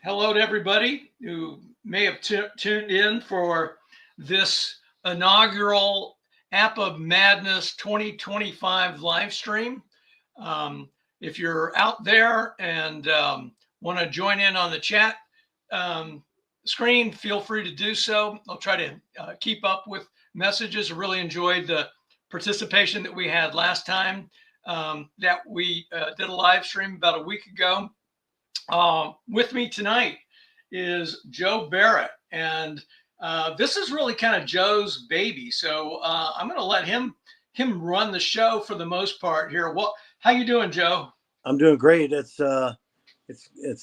Hello to everybody who may have tuned in for this inaugural APBA Madness 2025 live stream. If you're out there and want to join in on the chat screen, feel free to do so. I'll try to keep up with messages. I really enjoyed the participation that we had last time that we did a live stream about a week ago. With me tonight is Joe Barrett, and this is really kind of Joe's baby. So I'm going to let him run the show for the most part here. How you doing, Joe? I'm doing great. It's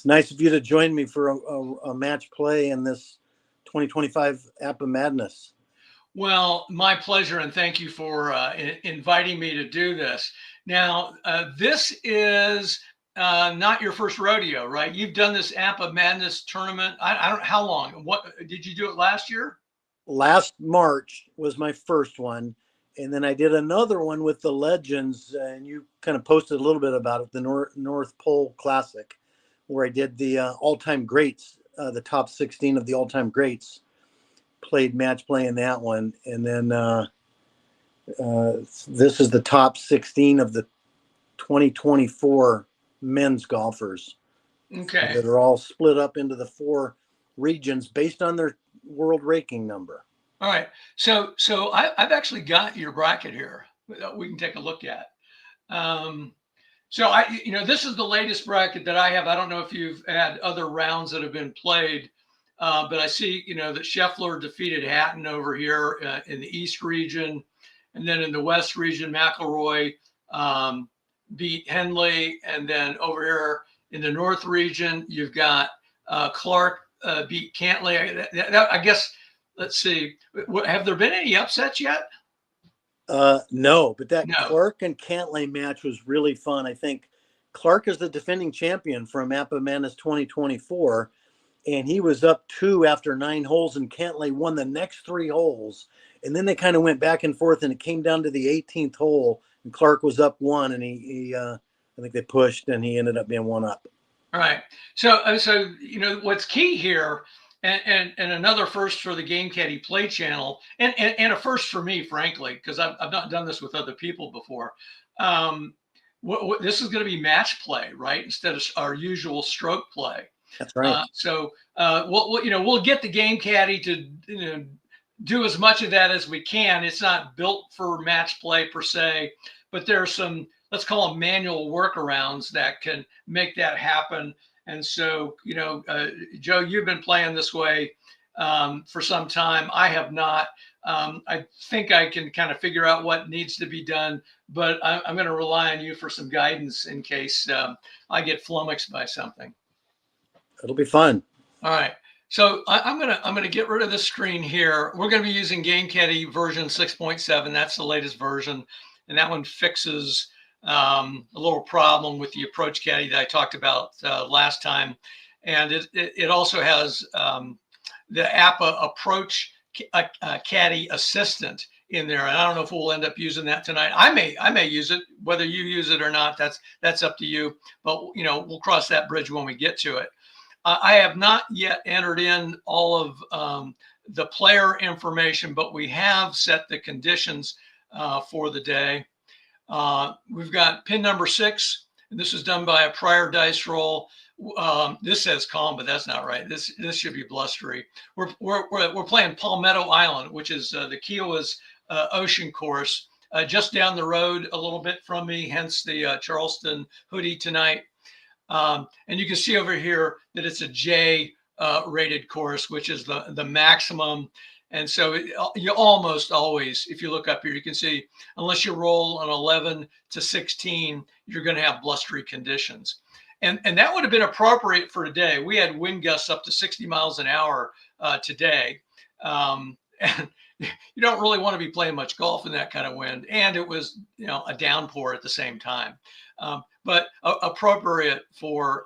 nice of you to join me for a match play in this 2025 APBA Madness. Well, my pleasure, and thank you for inviting me to do this. Now, this is not your first rodeo, right? You've done this APBA Madness tournament. I don't how long. What did you do it last year? Last March was my first one, and then I did another one with the Legends, and you kind of posted a little bit about it, the North Pole Classic, where I did the all-time greats, the top 16 of the all-time greats. Played match play in that one, and then this is the top 16 of the 2024 men's golfers. Okay. That are all split up into the 4 regions based on their world ranking number. All right. So I've actually got your bracket here that we can take a look at. So this is the latest bracket that I have. I don't know if you've had other rounds that have been played, but I see, that Scheffler defeated Hatton over here in the East region. And then in the West region, McIlroy beat Henley. And then over here in the North region, you've got Clark beat Cantley. I guess, let's see, have there been any upsets yet? No, but that Clark and Cantley match was really fun. I think Clark is the defending champion from APBA Madness 2024, and he was up 2 after 9 holes, and Cantley won the next 3 holes. And then they kind of went back and forth, and it came down to the 18th hole, and Clark was up 1, and he I think they pushed, and he ended up being 1 up. All right. So what's key here, and another first for the Game Caddy Play channel, and a first for me, frankly, because I've not done this with other people before. This is going to be match play, right, instead of our usual stroke play. That's right. We'll get the Game Caddy to do as much of that as we can. It's not built for match play per se, but there are some, let's call them manual workarounds that can make that happen. And so, Joe, you've been playing this way for some time. I have not. I think I can kind of figure out what needs to be done, but I'm going to rely on you for some guidance in case I get flummoxed by something. It'll be fun. All right. So I'm gonna get rid of this screen here. We're going to be using Game Caddy version 6.7. That's the latest version, and that one fixes a little problem with the approach caddy that I talked about last time, and it also has the APBA approach caddy assistant in there. And I don't know if we'll end up using that tonight. I may use it. Whether you use it or not, that's up to you. But we'll cross that bridge when we get to it. I have not yet entered in all of the player information, but we have set the conditions for the day. We've got pin number 6, and this is done by a prior dice roll. This says calm, but that's not right. This should be blustery. We're playing Palmetto Island, which is the Kiawah's ocean course, just down the road a little bit from me, hence the Charleston hoodie tonight. And you can see over here that it's a J rated course, which is the maximum. And so you almost always, if you look up here, you can see, unless you roll an 11 to 16, you're going to have blustery conditions. And that would have been appropriate for today. We had wind gusts up to 60 miles an hour today. And you don't really want to be playing much golf in that kind of wind. And it was, a downpour at the same time. But appropriate for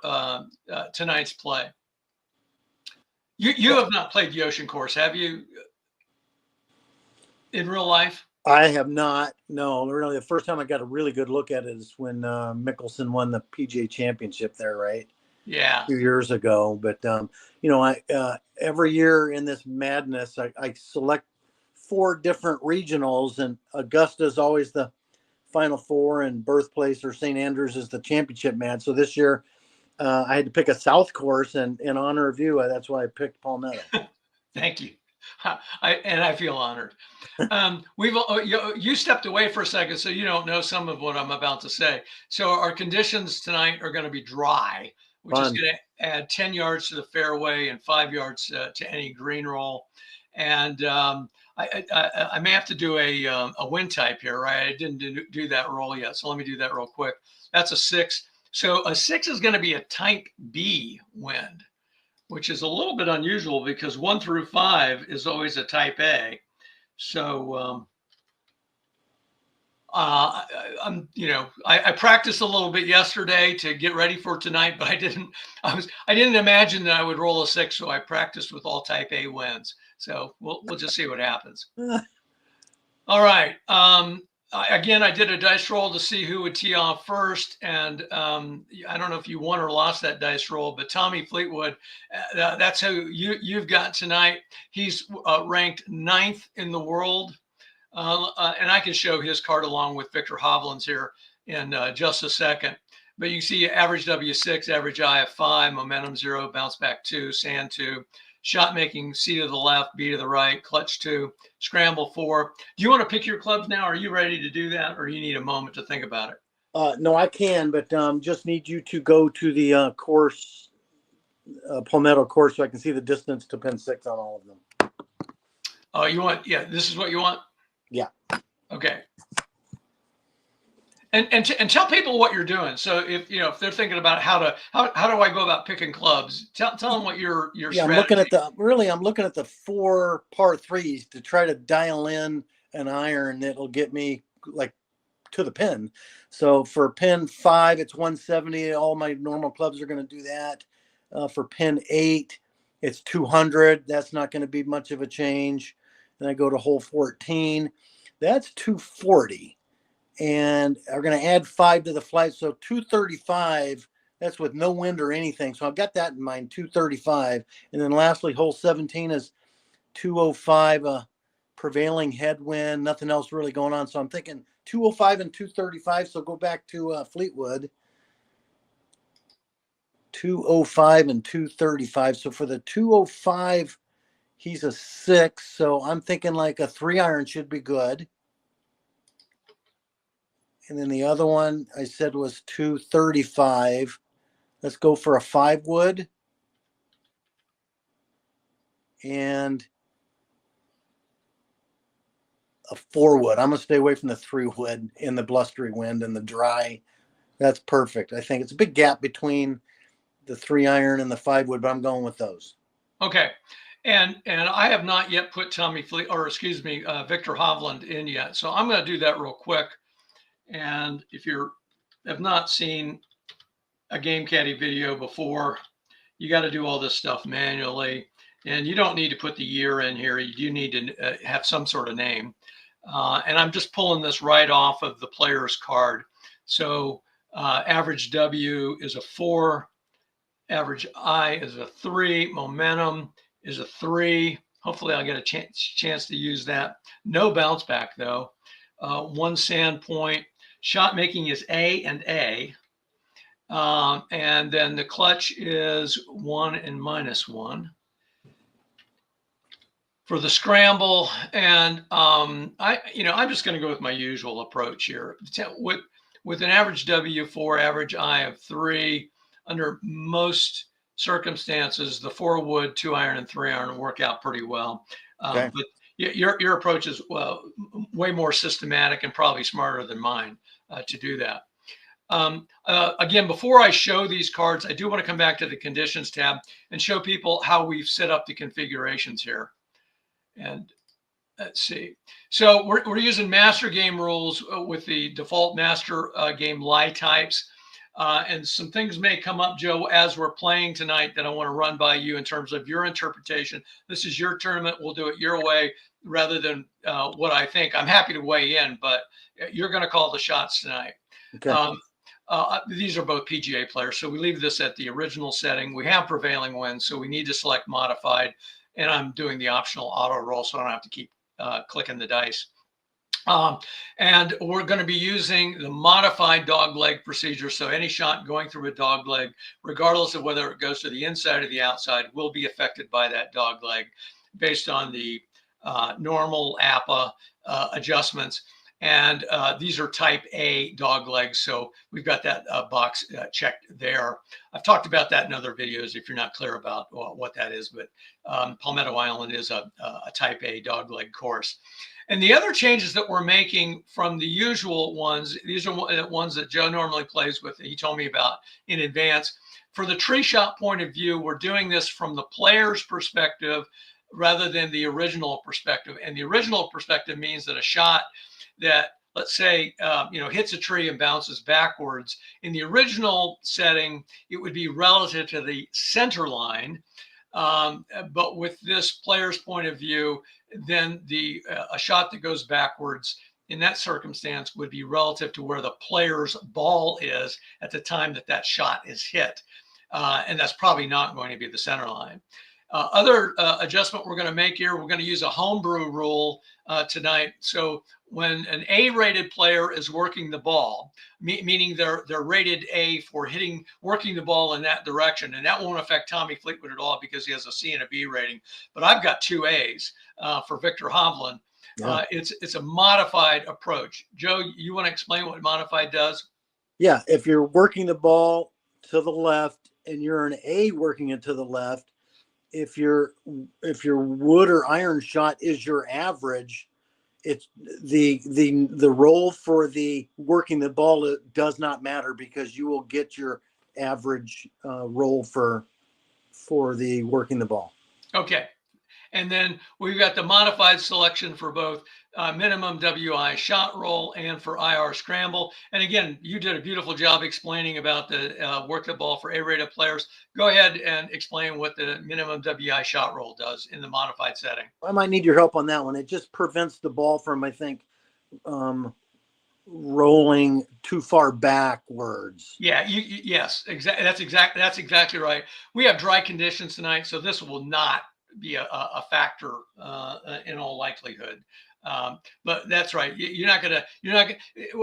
tonight's play. You have not played the ocean course, have you? In real life? I have not. No, really. The first time I got a really good look at it is when Mickelson won the PGA Championship there, right? Yeah. few years ago. But you know, I every year in this madness, I select 4 different regionals, and Augusta's always the Final Four, and birthplace or St. Andrews is the championship match. So this year I had to pick a South course, and in honor of you, that's why I picked Palmetto. Thank you. I feel honored. You stepped away for a second, so you don't know some of what I'm about to say. So our conditions tonight are going to be dry, which is going to add 10 yards to the fairway and 5 yards to any green roll. And I may have to do a wind type here, right? I didn't do that roll yet, so let me do that real quick. That's a 6. So a 6 is going to be a type B wind, which is a little bit unusual because 1 through 5 is always a type A. So I practiced a little bit yesterday to get ready for tonight, but I didn't imagine that I would roll a 6, so I practiced with all type A winds. So we'll just see what happens. All right. Again, I did a dice roll to see who would tee off first, and I don't know if you won or lost that dice roll, but Tommy Fleetwood, that's who you've got tonight. He's ranked 9th in the world, and I can show his card along with Viktor Hovland's here in just a second. But you see average W6, average I of 5, momentum 0, bounce back 2, sand 2. Shot making, C to the left, B to the right, clutch 2, scramble 4. Do you want to pick your clubs now? Are you ready to do that, or you need a moment to think about it? No, I can, but just need you to go to the course, Palmetto course, so I can see the distance to pin 6 on all of them. Oh, you want? Yeah, this is what you want. Yeah. Okay. And tell people what you're doing. So if they're thinking about how do I go about picking clubs, tell them what your strategy. I'm looking at the 4 par 3s to try to dial in an iron that'll get me like to the pin. So for pin 5, it's 170. All my normal clubs are going to do that. For pin 8, it's 200. That's not going to be much of a change. And I go to hole 14. That's 240. And are going to add 5 to the flight. So 235, that's with no wind or anything. So I've got that in mind, 235. And then lastly, hole 17 is 205, a prevailing headwind, nothing else really going on. So I'm thinking 205 and 235. So go back to Fleetwood. 205 and 235. So for the 205, he's a 6. So I'm thinking like a 3 iron should be good. And then the other one I said was 235. Let's go for a 5 wood. And a 4 wood. I'm going to stay away from the 3 wood in the blustery wind and the dry. That's perfect. I think it's a big gap between the 3 iron and the 5 wood, but I'm going with those. Okay. And I have not yet put Viktor Hovland in yet. So I'm going to do that real quick. And if you have not seen a Game Caddy video before, you got to do all this stuff manually. And you don't need to put the year in here. You do need to have some sort of name. And I'm just pulling this right off of the player's card. So average W is a 4. Average I is a 3. Momentum is a 3. Hopefully I'll get a chance to use that. No bounce back, though. 1 sand point. Shot making is A and A. And then the clutch is 1 and -1. For the scramble, and I'm just going to go with my usual approach here. With an average W4, average I of 3, under most circumstances, the 4 wood, 2 iron, and 3 iron work out pretty well. Okay. But your approach is way more systematic and probably smarter than mine to do that. Again, before I show these cards, I do want to come back to the conditions tab and show people how we've set up the configurations here. And let's see. So we're using master game rules with the default master game lie types. And some things may come up, Joe, as we're playing tonight that I want to run by you in terms of your interpretation. This is your tournament. We'll do it your way rather than what I think. I'm happy to weigh in, but you're going to call the shots tonight. Okay. these are both PGA players. So we leave this at the original setting. We have prevailing winds, so we need to select modified. And I'm doing the optional auto roll, so I don't have to keep clicking the dice. And we're going to be using the modified dogleg procedure. So any shot going through a dogleg, regardless of whether it goes to the inside or the outside, will be affected by that dogleg based on the normal APBA adjustments. And these are type A doglegs. So we've got that box checked there. I've talked about that in other videos if you're not clear about what that is, but Palmetto Island is a type A dogleg course. And the other changes that we're making from the usual ones, these are ones that Joe normally plays with, he told me about in advance. For the tree shot point of view, we're doing this from the player's perspective rather than the original perspective. And the original perspective means that a shot that, let's say, hits a tree and bounces backwards, in the original setting, it would be relative to the center line. But with this player's point of view, then a shot that goes backwards in that circumstance would be relative to where the player's ball is at the time that shot is hit. And that's probably not going to be the center line. Other adjustment we're going to make here, we're going to use a homebrew rule tonight. So when an A-rated player is working the ball, meaning they're rated A for working the ball in that direction, and that won't affect Tommy Fleetwood at all because he has a C and a B rating. But I've got 2 A's for Viktor Hovland. Yeah. It's a modified approach. Joe, you want to explain what modified does? Yeah, if you're working the ball to the left and you're an A working it to the left, if your wood or iron shot is your average, it's the roll for the working the ball does not matter because you will get your average roll for the working the ball. Okay. And then we've got the modified selection for both minimum WI shot roll and for IR scramble. And again, you did a beautiful job explaining about the work the ball for A-rated players. Go ahead and explain what the minimum WI shot roll does in the modified setting. I might need your help on that one. It just prevents the ball from, I think, rolling too far backwards. Yeah, yes, exactly. That's exactly right. We have dry conditions tonight, so this will not be a factor in all likelihood. But that's right. You're not gonna.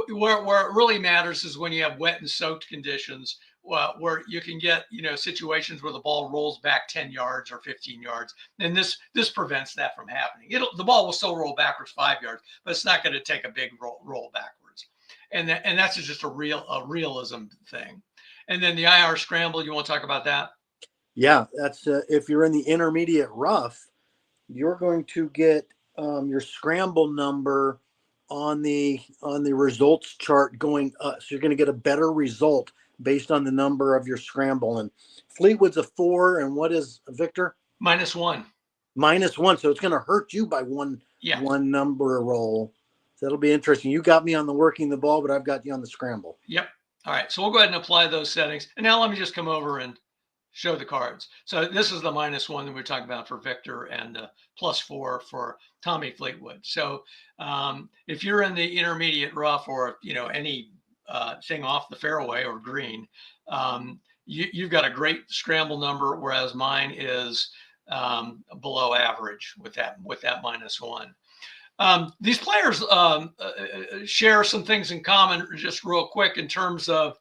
Where it really matters is when you have wet and soaked conditions, where you can get situations where the ball rolls back 10 yards or 15 yards, and this prevents that from happening. The ball will still roll backwards 5 yards, but it's not going to take a big roll backwards, and that's just a realism thing. And then the IR scramble. You want to talk about that? Yeah, that's if you're in the intermediate rough, you're going to get your scramble number on the results chart going up. So you're going to get a better result based on the number of your scramble. And Fleetwood's a 4, and what is Viktor? -1. -1. So it's going to hurt you by one number roll. So that'll be interesting. You got me on the working the ball, but I've got you on the scramble. Yep. All right. So we'll go ahead and apply those settings. And now let me just come over and show the cards. So this is the -1 that we're talking about for Viktor and +4 for Tommy Fleetwood. So if you're in the intermediate rough or any thing off the fairway or green, you've got a great scramble number, whereas mine is below average with that -1. These players share some things in common, just real quick, in terms of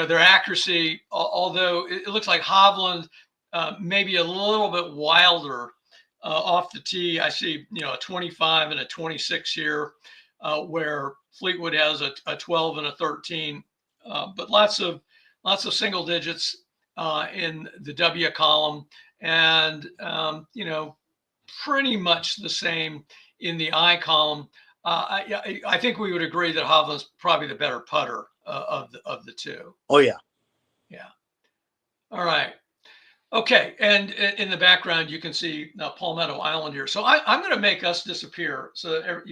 their accuracy, although it looks like Hovland maybe a little bit wilder off the tee. I see, a 25 and a 26 here, where Fleetwood has a 12 and a 13, but lots of single digits in the W column, and pretty much the same in the I column. I think we would agree that Hovland's probably the better putter of the two. Oh yeah. All right. Okay, and in the background you can see Palmetto Island here. So I'm going to make us disappear so that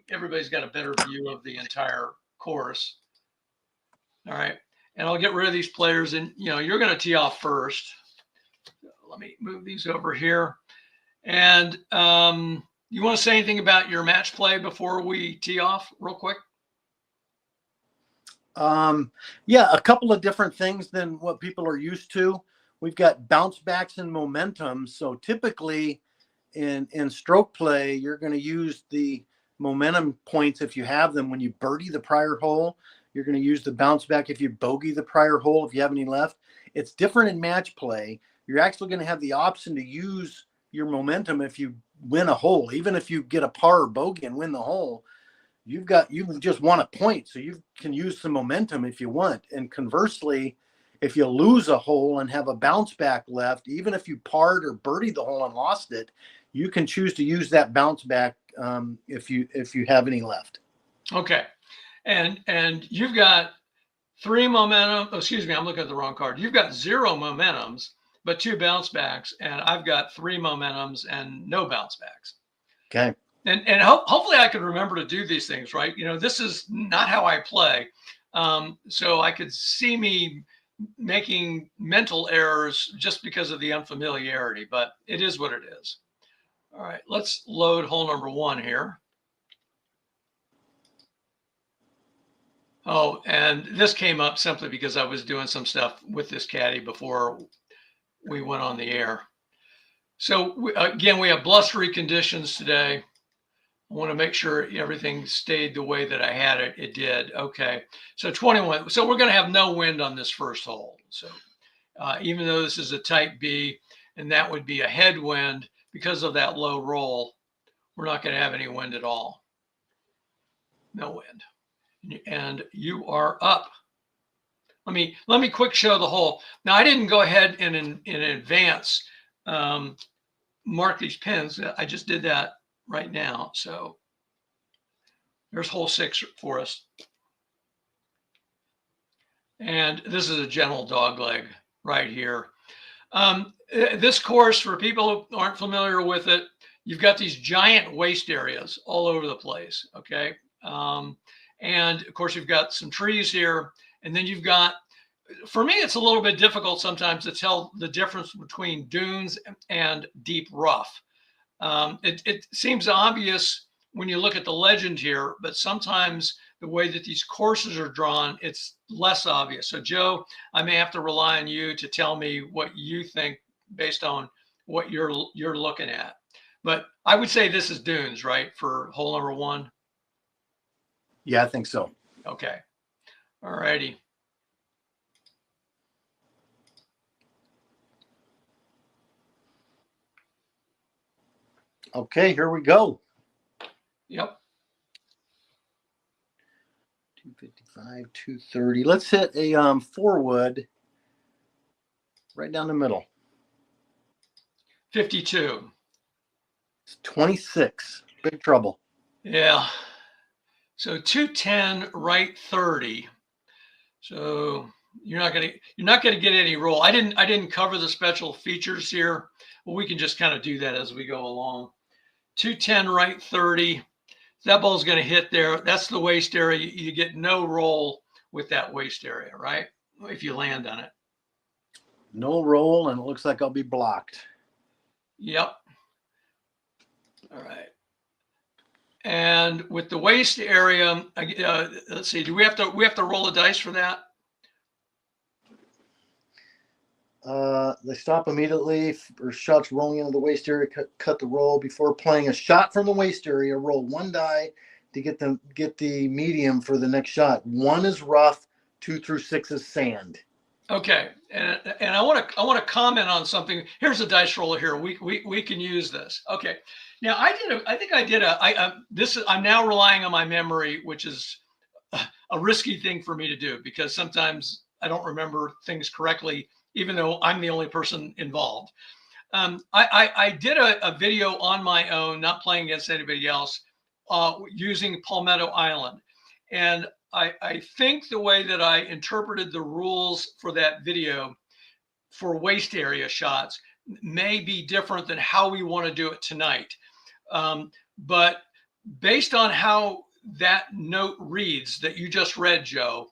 everybody's got a better view of the entire course. All right, and I'll get rid of these players, and you're going to tee off first. Let me move these over here, and you want to say anything about your match play before we tee off, real quick? Yeah, a couple of different things than what people are used to. We've got bounce backs and momentum. So typically in stroke play, you're going to use the momentum points if you have them when you birdie the prior hole. You're going to use the bounce back if you bogey the prior hole, if you have any left. It's different in match play. You're actually going to have the option to use your momentum if you win a hole. Even if you get a par or bogey and win the hole, you just won a point, so you can use some momentum if you want. And conversely, if you lose a hole and have a bounce back left, even if you parred or birdied the hole and lost it, you can choose to use that bounce back if you have any left. Okay, and you've got 3 momentum. Oh, excuse me, I'm looking at the wrong card. You've got 0 momentums, but 2 bounce backs, and I've got 3 momentums and no bounce backs. Okay. And hopefully I could remember to do these things, right? You know, this is not how I play. So I could see me making mental errors just because of the unfamiliarity, but it is what it is. All right, let's load hole number 1 here. Oh, and this came up simply because I was doing some stuff with this caddy before we went on the air. So again, we have blustery conditions today. I want to make sure everything stayed the way that I had it. It did. Okay. So 21. So we're going to have no wind on this first hole. So even though this is a type B, and that would be a headwind because of that low roll, we're not going to have any wind at all. No wind. And you are up. Let me quick show the hole. Now I didn't go ahead and in advance mark these pins. I just did that right now. So there's hole 6 for us. And this is a gentle dog leg right here. This course, for people who aren't familiar with it, you've got these giant waste areas all over the place, okay? And of course, you've got some trees here. And then you've got, for me, it's a little bit difficult sometimes to tell the difference between dunes and deep rough. It seems obvious when you look at the legend here, but sometimes the way that these courses are drawn, it's less obvious. So Joe, I may have to rely on you to tell me what you think based on what you're looking at. But I would say this is dunes, right, for hole number 1? Yeah, I think so. Okay. All righty. Okay, here we go. Yep. 255, 230. Let's hit a 4-wood right down the middle. 52. It's 26. Big trouble. Yeah. So 210 right 30. So you're not gonna get any roll. I didn't cover the special features here. Well, we can just kind of do that as we go along. 210 right 30. That ball's going to hit there. That's the waste area. You get no roll with that waste area, right? If you land on it. No roll, and it looks like I'll be blocked. Yep. All right. And with the waste area, let's see. Do we have to roll a dice for that? They stop immediately or shots rolling into the waste area. Cut the roll before playing a shot from the waste area. Roll 1 die to get the medium for the next shot. 1 is rough. 2 through 6 is sand. Okay, and I want to comment on something. Here's a dice roller here. We can use this. Okay, now I'm now relying on my memory, which is a risky thing for me to do because sometimes I don't remember things correctly, even though I'm the only person involved. I did a video on my own, not playing against anybody else, using Palmetto Island, and I think the way that I interpreted the rules for that video for waste area shots may be different than how we want to do it tonight. But based on how that note reads that you just read, Joe,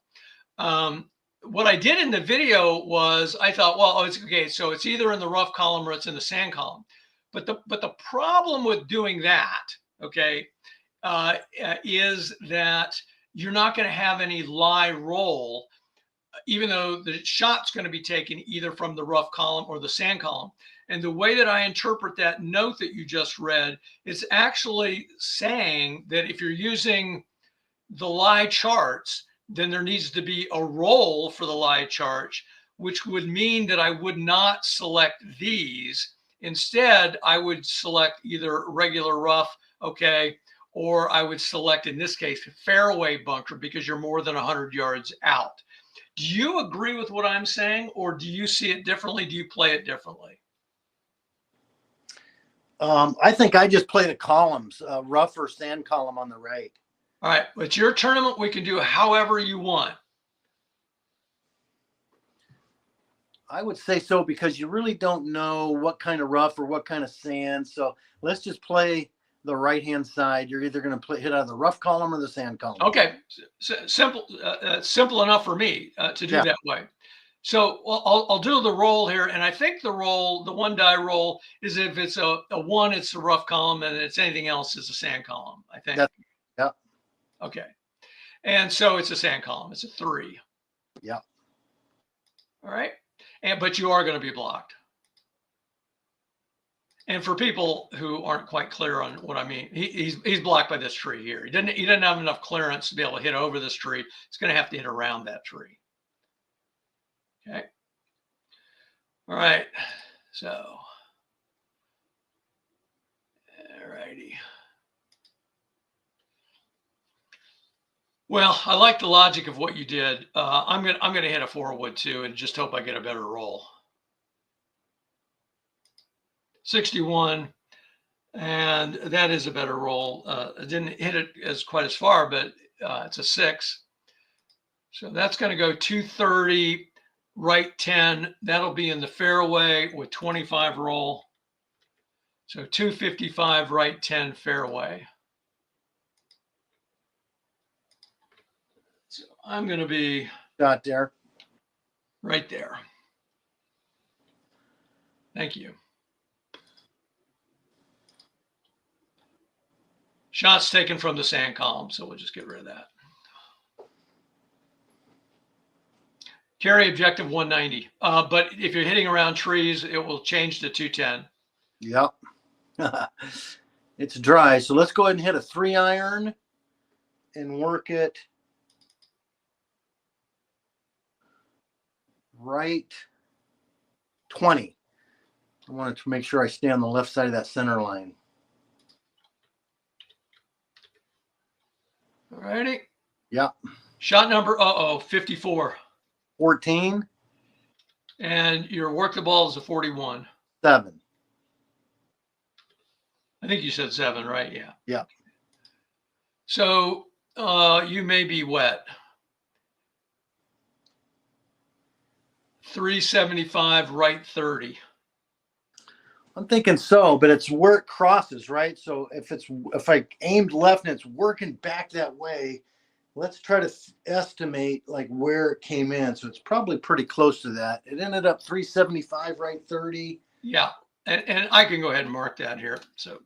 what I did in the video was I thought, well, it's okay. So it's either in the rough column or it's in the sand column. But the problem with doing that, okay, is that you're not going to have any lie roll, even though the shot's going to be taken either from the rough column or the sand column. And the way that I interpret that note that you just read, it's actually saying that if you're using the lie charts, then there needs to be a roll for the lie chart, which would mean that I would not select these. Instead, I would select either regular rough, okay, or I would select, in this case, fairway bunker, because you're more than 100 yards out. Do you agree with what I'm saying, or do you see it differently? Do you play it differently? I think I just play the columns, rough or sand column on the right. All right, it's your tournament. We can do however you want. I would say so, because you really don't know what kind of rough or what kind of sand. So let's just play the right-hand side. You're either going to hit out of the rough column or the sand column. Okay, simple enough for me to do that way. So I'll do the roll here, and I think the roll, the one die roll, is if it's a 1, it's a rough column, and it's anything else is a sand column, I think. Yeah. Okay, and so it's a sand column. It's a 3. Yeah. All right, but you are going to be blocked. And for people who aren't quite clear on what I mean, he's blocked by this tree here. He doesn't have enough clearance to be able to hit over this tree. He's going to have to hit around that tree. Okay. All right. So, all righty. Well, I like the logic of what you did. I'm gonna hit a 4-wood too, and just hope I get a better roll. 61, and that is a better roll. I didn't hit it as quite as far, but it's a 6. So that's going to go 230. Right 10, that'll be in the fairway with 25 roll. So 255, right 10, fairway. So I'm going to be got there. Right there. Thank you. Shots taken from the sand column, so we'll just get rid of that. Carry objective 190. But if you're hitting around trees, it will change to 210. Yep. It's dry. So let's go ahead and hit a 3-iron and work it right 20. I wanted to make sure I stay on the left side of that center line. All righty. Yep. Shot number 54. 14. And your work the ball is a 41. 7. I think you said 7, right? Yeah. Yeah. So you may be wet. 375, right 30. I'm thinking so, but it's where it crosses, right? So if I aimed left and it's working back that way, let's try to estimate like where it came in. So it's probably pretty close to that. It ended up 375, right 30. Yeah. And I can go ahead and mark that here. So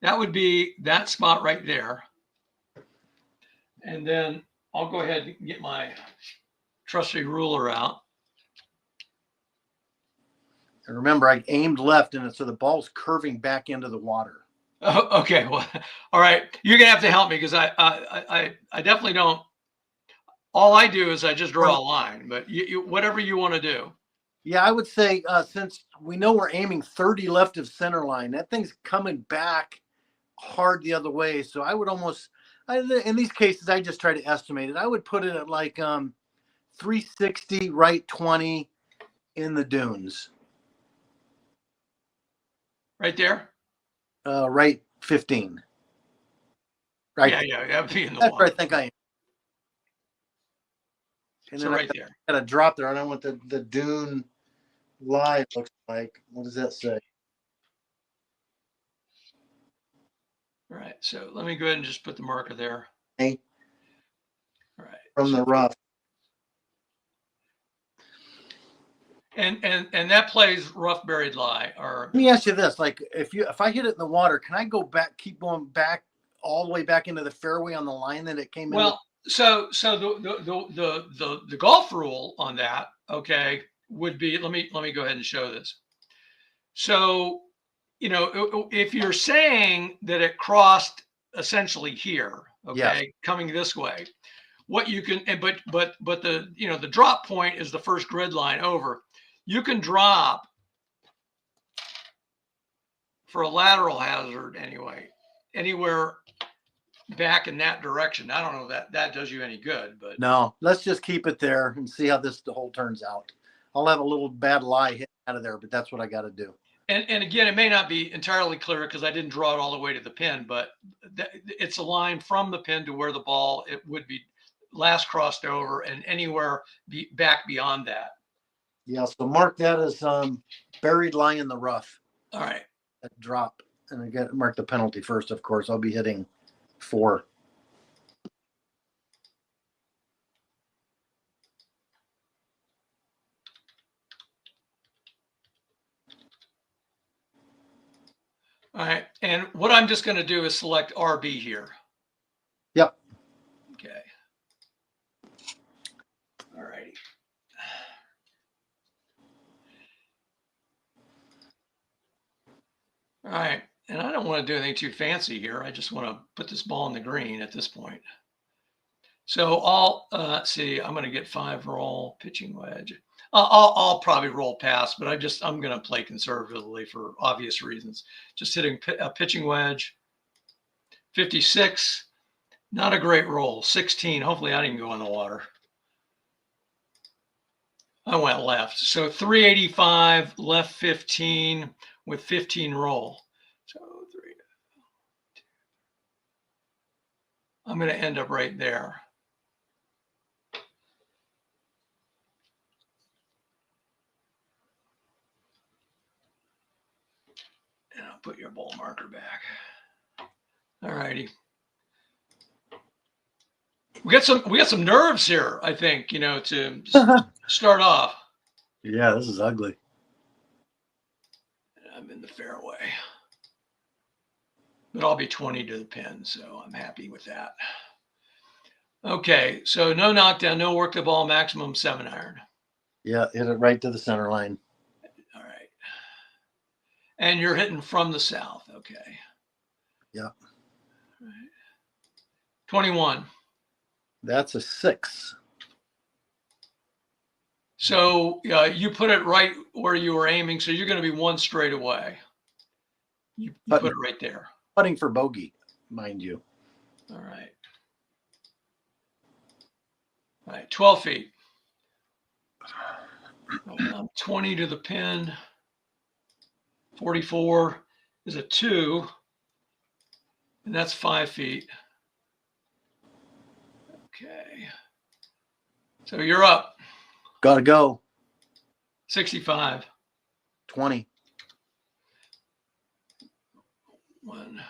that would be that spot right there. And then I'll go ahead and get my trusty ruler out. And remember, I aimed left, and so the ball's curving back into the water. Oh, okay. Well, all right. You're gonna have to help me, because I definitely don't. All I do is I just draw a line. But you whatever you want to do. Yeah, I would say since we know we're aiming 30 left of center line, that thing's coming back hard the other way. So I would almost, in these cases, I just try to estimate it. I would put it at like 360, right 20 in the dunes. Right there? Right 15. Right. Yeah, that'd be in the That's water. where I think I am. And So then right there. I got a drop there. I don't know what the dune lie looks like. What does that say? All right. So let me go ahead and just put the marker there. Hey. All right. From the rough. And that plays rough buried lie. Or let me ask you this: like, if I hit it in the water, can I go back, keep going back all the way back into the fairway on the line that it came in? Well, so the golf rule on that, okay, would be, let me go ahead and show this. So, you know, if you're saying that it crossed essentially here, okay, Yes. coming this way, what you can, but the, you know, the drop point is the first grid line over. You can drop for a lateral hazard anyway, anywhere back in that direction. I don't know that that does you any good, but no, let's just keep it there and see how the hole turns out. I'll have a little bad lie hit out of there, but that's what I got to do. And again, it may not be entirely clear because I didn't draw it all the way to the pin, but it's a line from the pin to where the ball, it would be last crossed over, and anywhere back beyond that. Yeah, so mark that as buried lie in the rough. All right. That drop. And I got mark the penalty first, of course. I'll be hitting 4. All right. And what I'm just going to do is select RB here. Yep. Okay. All righty. All right. And I don't want to do anything too fancy here. I just want to put this ball in the green at this point. So I'll see, I'm going to get 5 roll pitching wedge. I'll probably roll past, but I'm going to play conservatively for obvious reasons. Just hitting a pitching wedge. 56, not a great roll. 16, hopefully I didn't go in the water. I went left. So 385, left 15 with 15 roll. So 3. I'm going to end up right there. And I'll put your ball marker back. All righty. We got some nerves here, I think, you know, to start off. Yeah, this is ugly. I'm in the fairway. But I'll be 20 to the pin, so I'm happy with that. Okay, so no knockdown, no work the ball, maximum 7 iron. Yeah, hit it right to the center line. All right. And you're hitting from the south, okay. Yeah. All right. 21. That's a 6. So you put it right where you were aiming, so you're going to be 1 straight away. You put it right there. Putting for bogey, mind you. All right. All right, 12 feet. I'm 20 to the pin. 44 is a 2, and that's 5 feet. Okay. So you're up. Gotta go. 65. 20. 1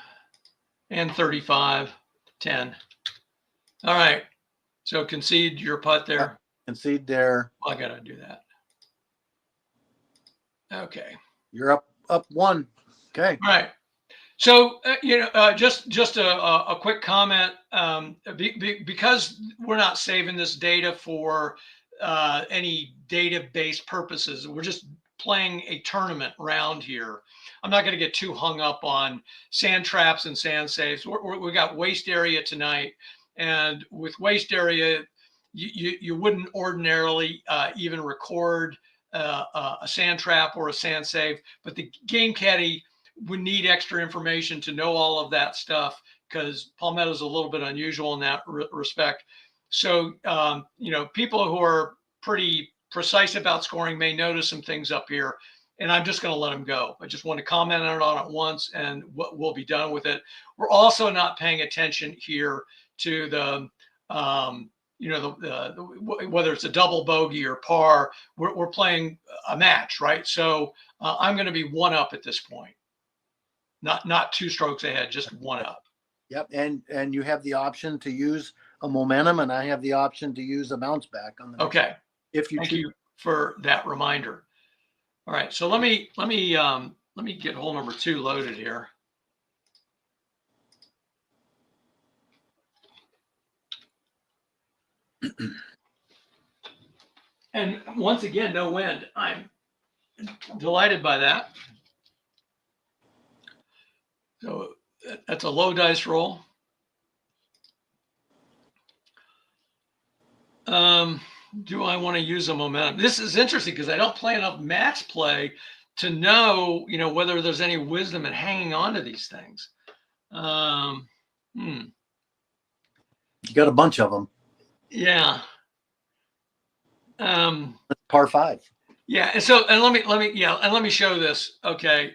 and 35. 10. All right. So concede your putt there. Concede there. Well, I gotta do that. Okay. You're up 1. Okay. All right. So you know, just a quick comment, because we're not saving this data for any database purposes. We're just playing a tournament round here. I'm not going to get too hung up on sand traps and sand saves. We got waste area tonight, and with waste area, you wouldn't ordinarily even record a sand trap or a sand save, but the game caddy would need extra information to know all of that stuff, because Palmetto is a little bit unusual in that respect. So, you know, people who are pretty precise about scoring may notice some things up here, and I'm just going to let them go. I just want to comment on it once, and what we'll be done with it. We're also not paying attention here to the, you know, whether it's a double bogey or par. We're playing a match, right? So I'm going to be 1 up at this point. Not 2 strokes ahead, just 1 up. Yep, and you have the option to use a momentum, and I have the option to use a bounce back on the. Okay. If you Thank you for that reminder. All right, so let me get hole number 2 loaded here. And once again, no wind. I'm delighted by that. So that's a low dice roll. Do I want to use a momentum? This is interesting because I don't play enough match play to know, whether there's any wisdom in hanging on to these things. You got a bunch of them. Yeah. Par 5. Yeah. And let me show this. Okay.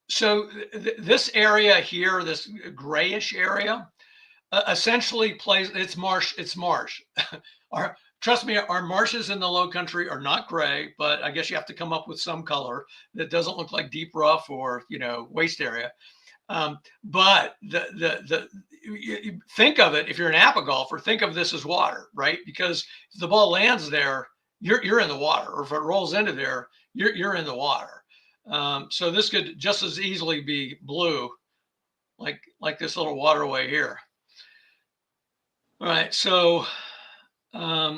So this area here, this grayish area, essentially plays. It's marsh. It's marsh. Trust me, our marshes in the low country are not gray, but I guess you have to come up with some color that doesn't look like deep rough or waste area. But you think of it, if you're an APBA golfer, think of this as water, right? Because if the ball lands there, you're in the water, or if it rolls into there, you're in the water. So this could just as easily be blue, like this little waterway here. All right, so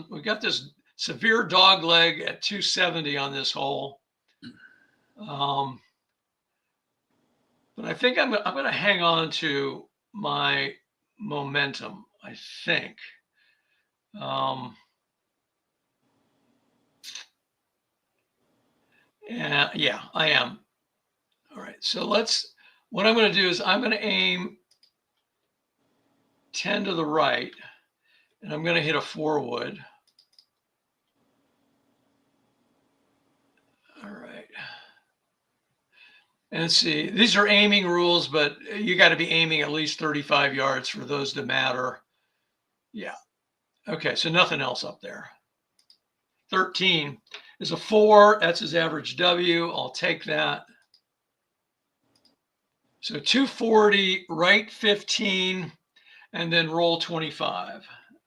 we've got this severe dog leg at 270 on this hole. But I think I'm going to hang on to my momentum, I think. Yeah, I am. All right, so what I'm going to do is I'm going to aim 10 to the right, and I'm going to hit a 4-wood. All right. And let's see, these are aiming rules, but you got to be aiming at least 35 yards for those to matter. Yeah. Okay, so nothing else up there. 13 is a 4. That's his average W. I'll take that. So 240, right 15, and then roll 25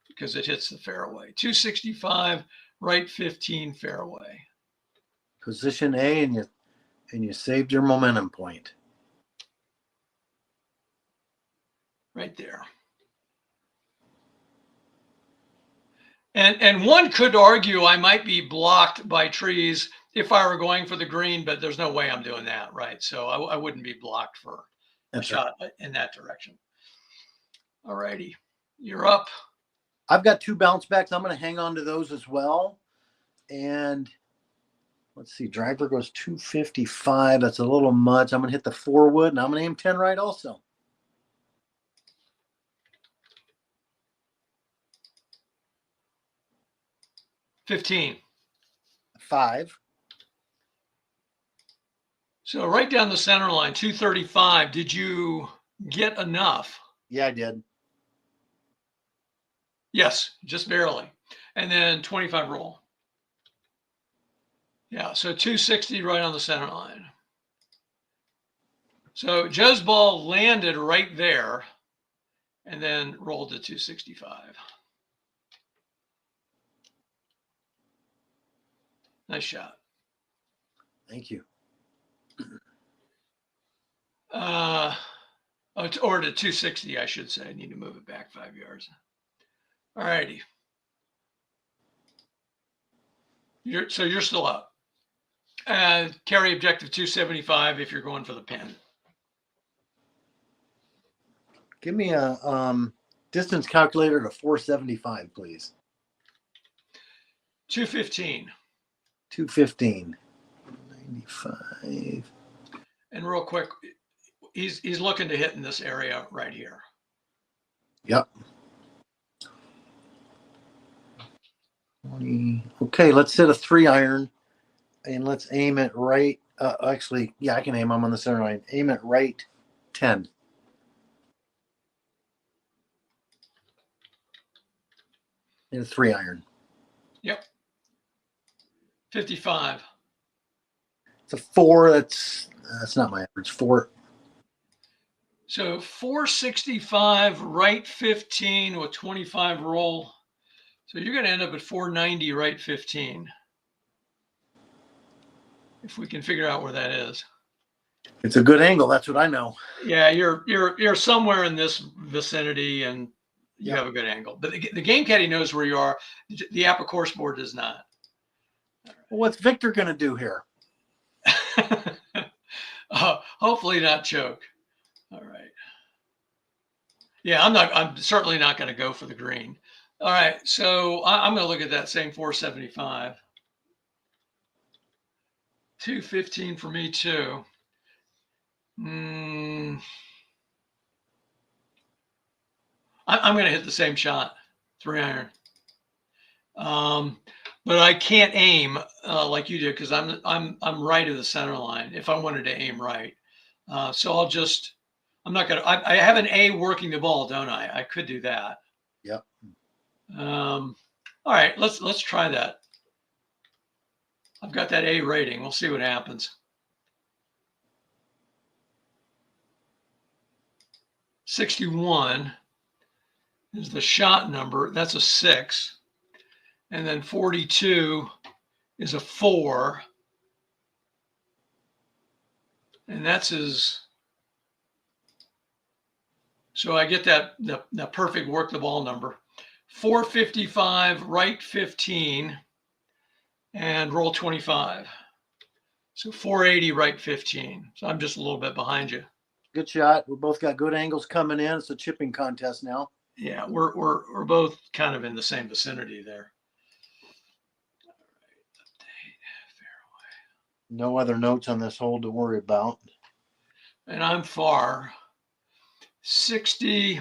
because it hits the fairway. 265, right 15, fairway. Position A, and you saved your momentum point. Right there. And one could argue I might be blocked by trees if I were going for the green, but there's no way I'm doing that, right? So I wouldn't be blocked for a shot in that direction. All righty, you're up. I've got 2 bounce backs. I'm going to hang on to those as well. And let's see, driver goes 255. That's a little much. I'm going to hit the 4-wood, and I'm going to aim 10 right also. 15. 5. So right down the center line, 235. Did you get enough? Yeah, I did. Yes, just barely. And then 25 roll. Yeah, so 260 right on the center line. So Joe's ball landed right there and then rolled to 265. Nice shot. Thank you. Or to 260, I should say. I need to move it back 5 yards. All righty. So you're still up. Carry objective 275 if you're going for the pin. Give me a distance calculator to 475, please. 215. 215. 95. And real quick, he's looking to hit in this area right here. Yep. 20. Okay, let's hit a 3-iron, and let's aim it right. Actually, yeah, I can aim. I'm on the center line. Aim it right 10. And a 3-iron. Yep. 55. It's a 4. That's not my average. 4. So 465, right 15 with 25 roll. So you're going to end up at 490, right 15. If we can figure out where that is. It's a good angle. That's what I know. Yeah, you're somewhere in this vicinity, and you have a good angle. But the game caddy knows where you are. The APBA course board does not. Well, what's Viktor going to do here? Hopefully not choke. All right. Yeah, I'm certainly not going to go for the green. All right. So I'm going to look at that same 475. 215 for me too. I'm going to hit the same shot, 3-iron. But I can't aim like you did because I'm right of the center line if I wanted to aim right. So I'm not gonna. I have an A working the ball, don't I? I could do that. Yep. All right, let's try that. I've got that A rating. We'll see what happens. 61 is the shot number. That's a 6. And then 42 is a 4. And that's his. So I get that the perfect work the ball number. 455, right 15, and roll 25. So 480, right 15. So I'm just a little bit behind you. Good shot. We both got good angles coming in. It's a chipping contest now. Yeah, we're both kind of in the same vicinity there. All right, update fairway. No other notes on this hole to worry about. And I'm far. 60.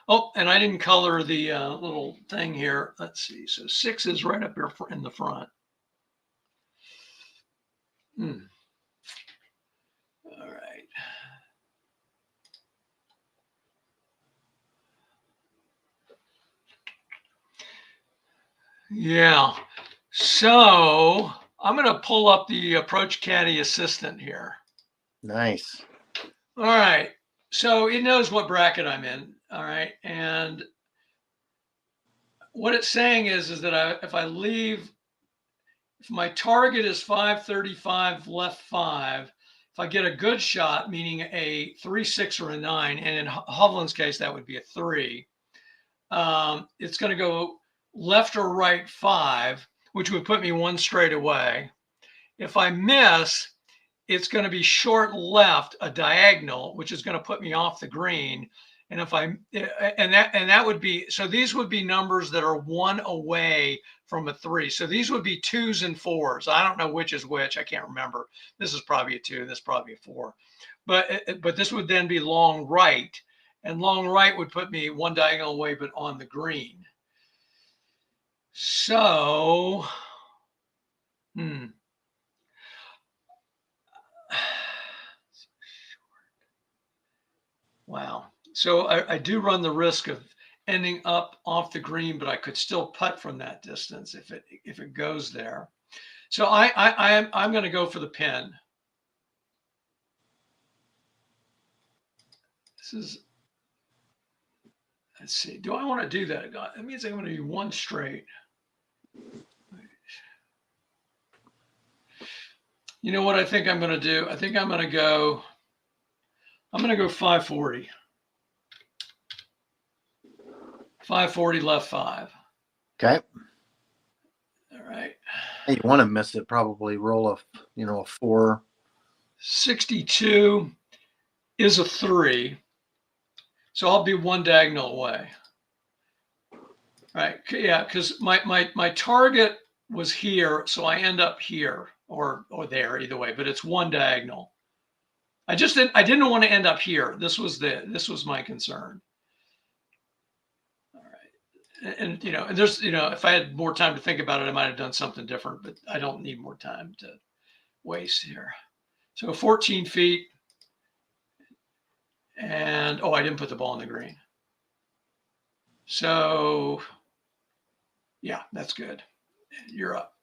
Oh, and I didn't color the little thing here. Let's see. So 6 is right up here in the front. All right. Yeah. So I'm going to pull up the approach caddy assistant here. Nice. All right. So it knows what bracket I'm in. All right. And what it's saying is that if my target is 535 left 5, if I get a good shot, meaning a 3, 6, or a 9, and in Hovland's case, that would be a 3, it's going to go left or right 5, which would put me one straight away. If I miss, it's going to be short left, a diagonal, which is going to put me off the green. And that would be, so these would be numbers that are 1 away from a 3. So these would be 2s and 4s. I don't know which is which. I can't remember. This is probably a 2. This is probably a 4. But this would then be long right. And long right would put me one diagonal away, but on the green. So, wow. So I do run the risk of ending up off the green, but I could still putt from that distance if it goes there. So I'm going to go for the pin. Let's see. Do I want to do that? That means I'm going to do one straight. You know what I think I'm going to do? I think I'm going to go 540. 540 left 5. Okay. All right. Hey, you want to miss it, probably roll a 4. 62 is a 3. So I'll be one diagonal away. All right. Yeah, because my target was here, so I end up here or there, either way, but it's one diagonal. I didn't want to end up here. This was my concern. All right. And there's if I had more time to think about it, I might have done something different, but I don't need more time to waste here. So 14 feet. And I didn't put the ball in the green. So yeah, that's good. You're up.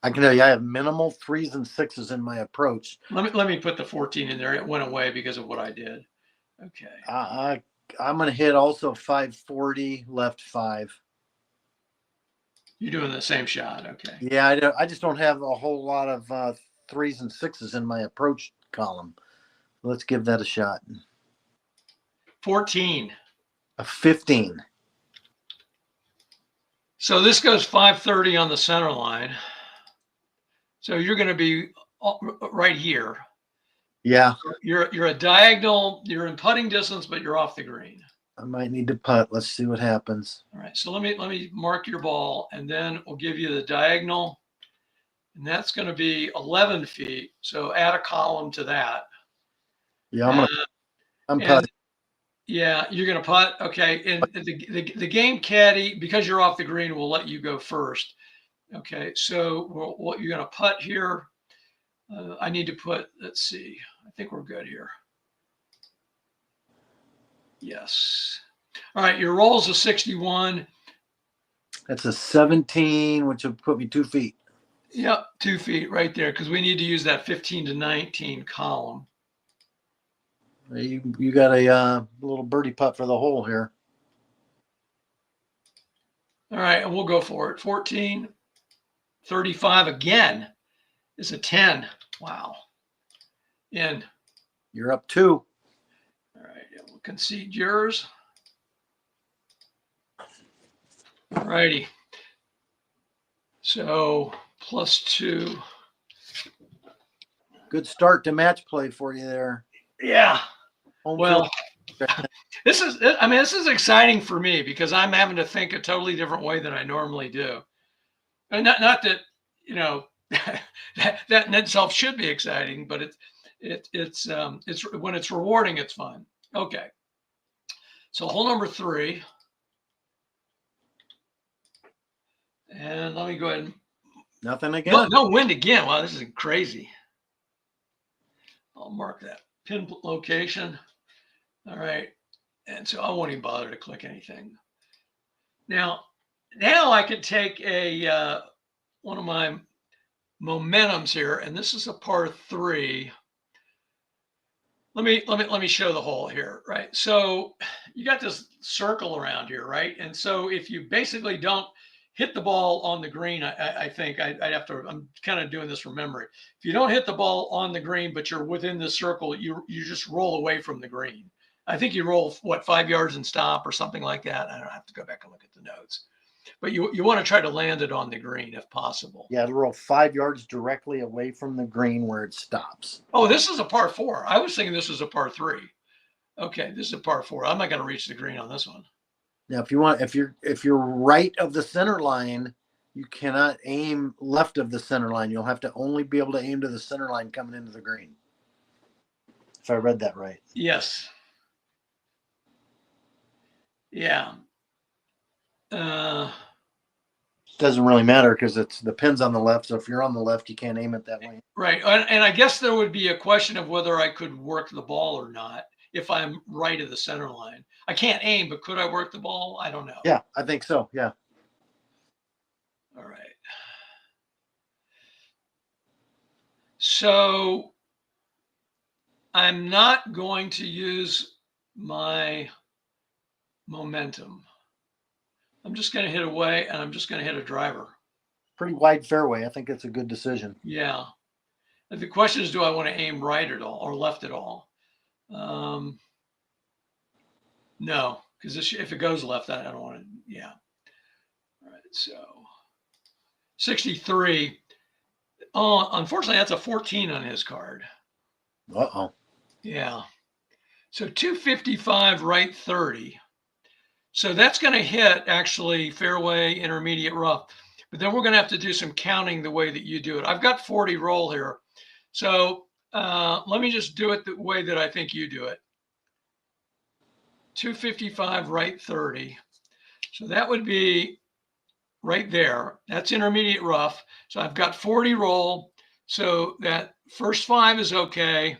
I can tell you I have minimal 3s and 6s in my approach. Let me put the 14 in there. It went away because of what I did. Okay. I'm going to hit also 540 left 5. You're doing the same shot. Okay. Yeah, I just don't have a whole lot of 3s and 6s in my approach column. Let's give that a shot. 14. A 15. So this goes 530 on the center line. So you're going to be right here. Yeah. You're a diagonal. You're in putting distance, but you're off the green. I might need to putt. Let's see what happens. All right. So let me mark your ball, and then we'll give you the diagonal, and that's going to be 11 feet. So add a column to that. Yeah, I'm putting. Yeah, you're going to putt. Okay. And the game caddy, because you're off the green, will let you go first. Okay. So what you're going to putt here. I need to put, let's see, I think we're good here. Yes. All right, your roll's a 61. That's a 17, which will put me 2 feet. Yep, 2 feet right there, because we need to use that 15 to 19 column. You got a little birdie putt for the hole here. All right, and we'll go for it. 14, 35 again is a 10. Wow. In. You're up 2. All right, we'll concede yours. All righty. So +2. Good start to match play for you there. Yeah. Home well, field. this is exciting for me because I'm having to think a totally different way than I normally do. And not that, that in itself should be exciting, but it's when it's rewarding, it's fun. Okay. So hole number 3. And let me go ahead and nothing again. No wind again. Wow, this is crazy. I'll mark that pin location. All right. And so I won't even bother to click anything. Now I could take a one of my momentums here, and this is a par 3. Let me show the hole here, right? So you got this circle around here, right? And so if you basically don't hit the ball on the green, I think I'd have to. I'm kind of doing this from memory. If you don't hit the ball on the green, but you're within the circle, you just roll away from the green. I think you roll 5 yards and stop or something like that. I don't have to go back and look at the notes. But you want to try to land it on the green if possible. Yeah, it'll roll 5 yards directly away from the green where it stops. Oh, this is a par 4. I was thinking this was a par 3. Okay, this is a par 4. I'm not going to reach the green on this one. Now, if you're right of the center line, you cannot aim left of the center line. You'll have to only be able to aim to the center line coming into the green. If I read that right. Yes. Yeah. Doesn't really matter because it's the pin's on the left. So if you're on the left, you can't aim it that way. Right. And I guess there would be a question of whether I could work the ball or not if I'm right of the center line. I can't aim, but could I work the ball? I don't know. Yeah, I think so. Yeah. All right. So I'm not going to use my momentum. I'm just going to hit away, and I'm just going to hit a driver. Pretty wide fairway. I think it's a good decision. Yeah. And the question is, do I want to aim right at all or left at all? No, because if it goes left, I don't want to. Yeah. All right. So 63. Oh, unfortunately, that's a 14 on his card. Uh-oh. Yeah. So 255 right 30. So that's going to hit actually fairway, intermediate, rough. But then we're going to have to do some counting the way that you do it. I've got 40 roll here. So let me just do it the way that I think you do it. 255 right 30. So that would be right there. That's intermediate rough. So I've got 40 roll. So that first 5 is okay.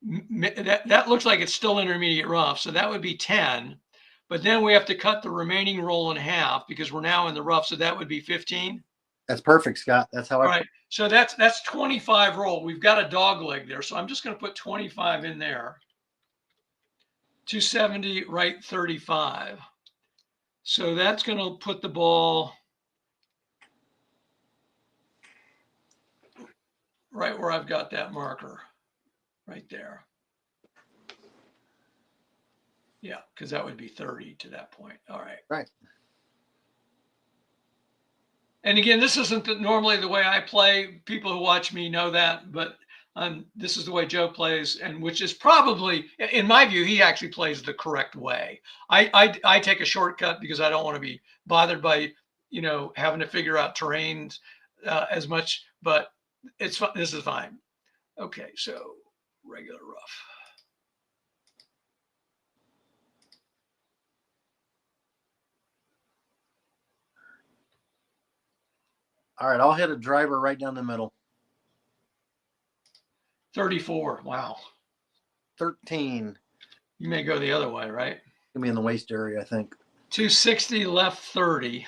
That looks like it's still intermediate rough. So that would be 10. But then we have to cut the remaining roll in half because we're now in the rough. So that would be 15. That's perfect, Scott. That's how All right. So that's 25 roll. We've got a dog leg there. So I'm just going to put 25 in there. 270 right 35. So that's going to put the ball right where I've got that marker right there. Yeah, because that would be 30 to that point. All right. Right. And again, this isn't normally the way I play. People who watch me know that, but this is the way Joe plays, and which is probably, in my view, he actually plays the correct way. I take a shortcut because I don't want to be bothered by, having to figure out terrains as much, but this is fine. Okay, so regular rough. All right, I'll hit a driver right down the middle. 34. Wow. 13. You may go the other way, right? Gonna be in the waist area, I think. 260 left 30.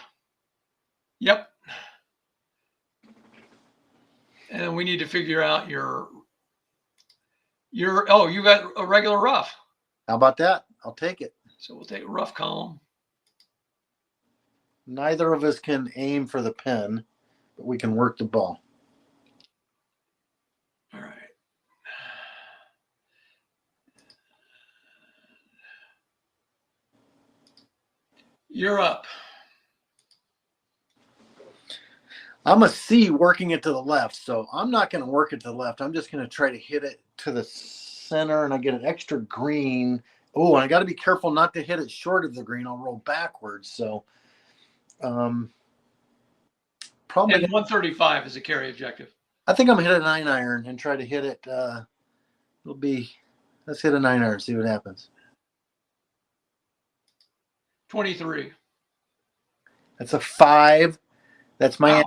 Yep. And we need to figure out your oh, you got a regular rough. How about that? I'll take it. So we'll take a rough column. Neither of us can aim for the pin, but we can work the ball. All right. You're up. I'm a C working it to the left, so I'm not going to work it to the left. I'm just going to try to hit it to the center, and I get an extra green. Oh, and I got to be careful not to hit it short of the green. I'll roll backwards. So probably. And 135 is a carry objective. I think I'm going to hit a 9-iron and try to hit it. Let's hit a 9-iron, see what happens. 23. That's a 5. That's my. Wow.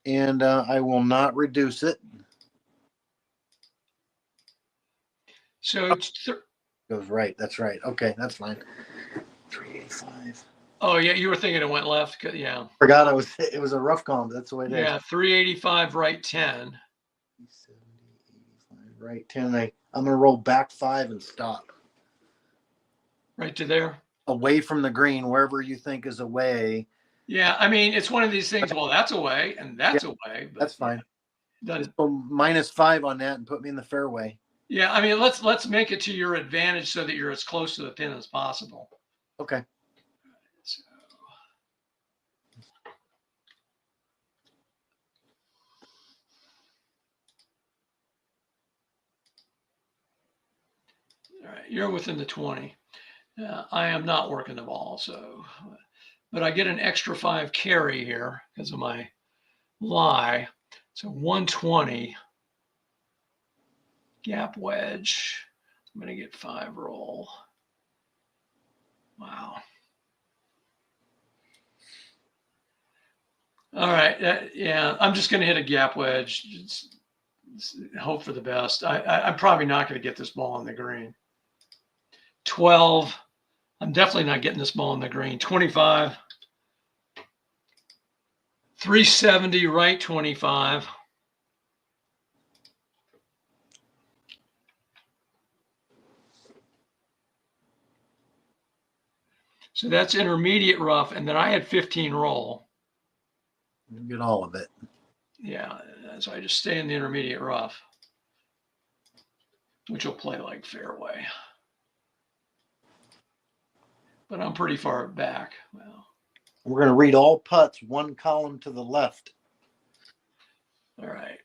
And I will not reduce it. So goes right. That's right. Okay, that's fine. 385. Oh yeah, you were thinking it went left. Yeah. Forgot it was a rough column. That's the way it is. Yeah, 385 right 10. 70, 85 right 10. I'm gonna roll back 5 and stop. Right to there. Away from the green, wherever you think is away. Yeah, I mean, it's one of these things. Well, that's away, and that's away. But that's fine. Just go -5 on that and put me in the fairway. Yeah, I mean, let's make it to your advantage so that you're as close to the pin as possible. Okay. So, all right, you're within the 20. I am not working the ball, so. But I get an extra 5 carry here because of my lie. So 120 gap wedge. I'm going to get 5 roll. Wow. All right. Yeah, I'm just going to hit a gap wedge. Hope for the best. I'm probably not going to get this ball on the green. 12. I'm definitely not getting this ball on the green. 25. 370 right 25. So that's intermediate rough, and then I had 15 roll. You get all of it. Yeah, so I just stay in the intermediate rough, which will play like fairway. But I'm pretty far back. Well, we're going to read all putts, 1 column to the left. All right.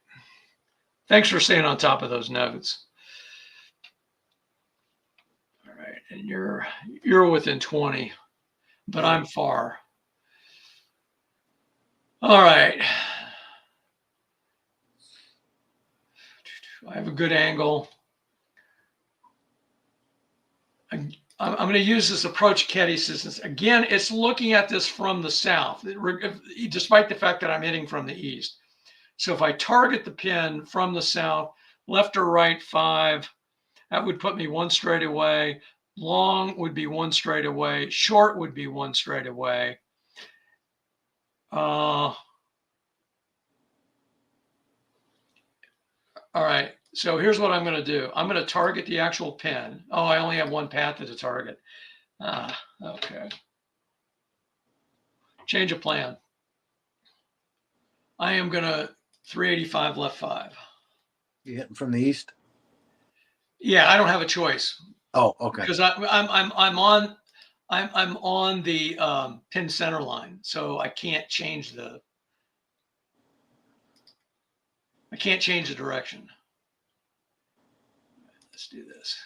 Thanks for staying on top of those notes. All right, and you're within 20, but I'm far. All right. I have a good angle. I'm going to use this approach caddy assistance. Again, it's looking at this from the south, despite the fact that I'm hitting from the east. So if I target the pin from the south, left or right 5, that would put me 1 straight away. Long would be 1 straight away. Short would be 1 straight away. All right. So here's what I'm going to do. I'm going to target the actual pin. Oh, I only have 1 path to target. Okay. Change of plan. I am going to 385 left 5. You hitting from the east? Yeah, I don't have a choice. Oh, okay. Because I'm on the pin center line, so I can't change the I can't change the direction. Let's do this.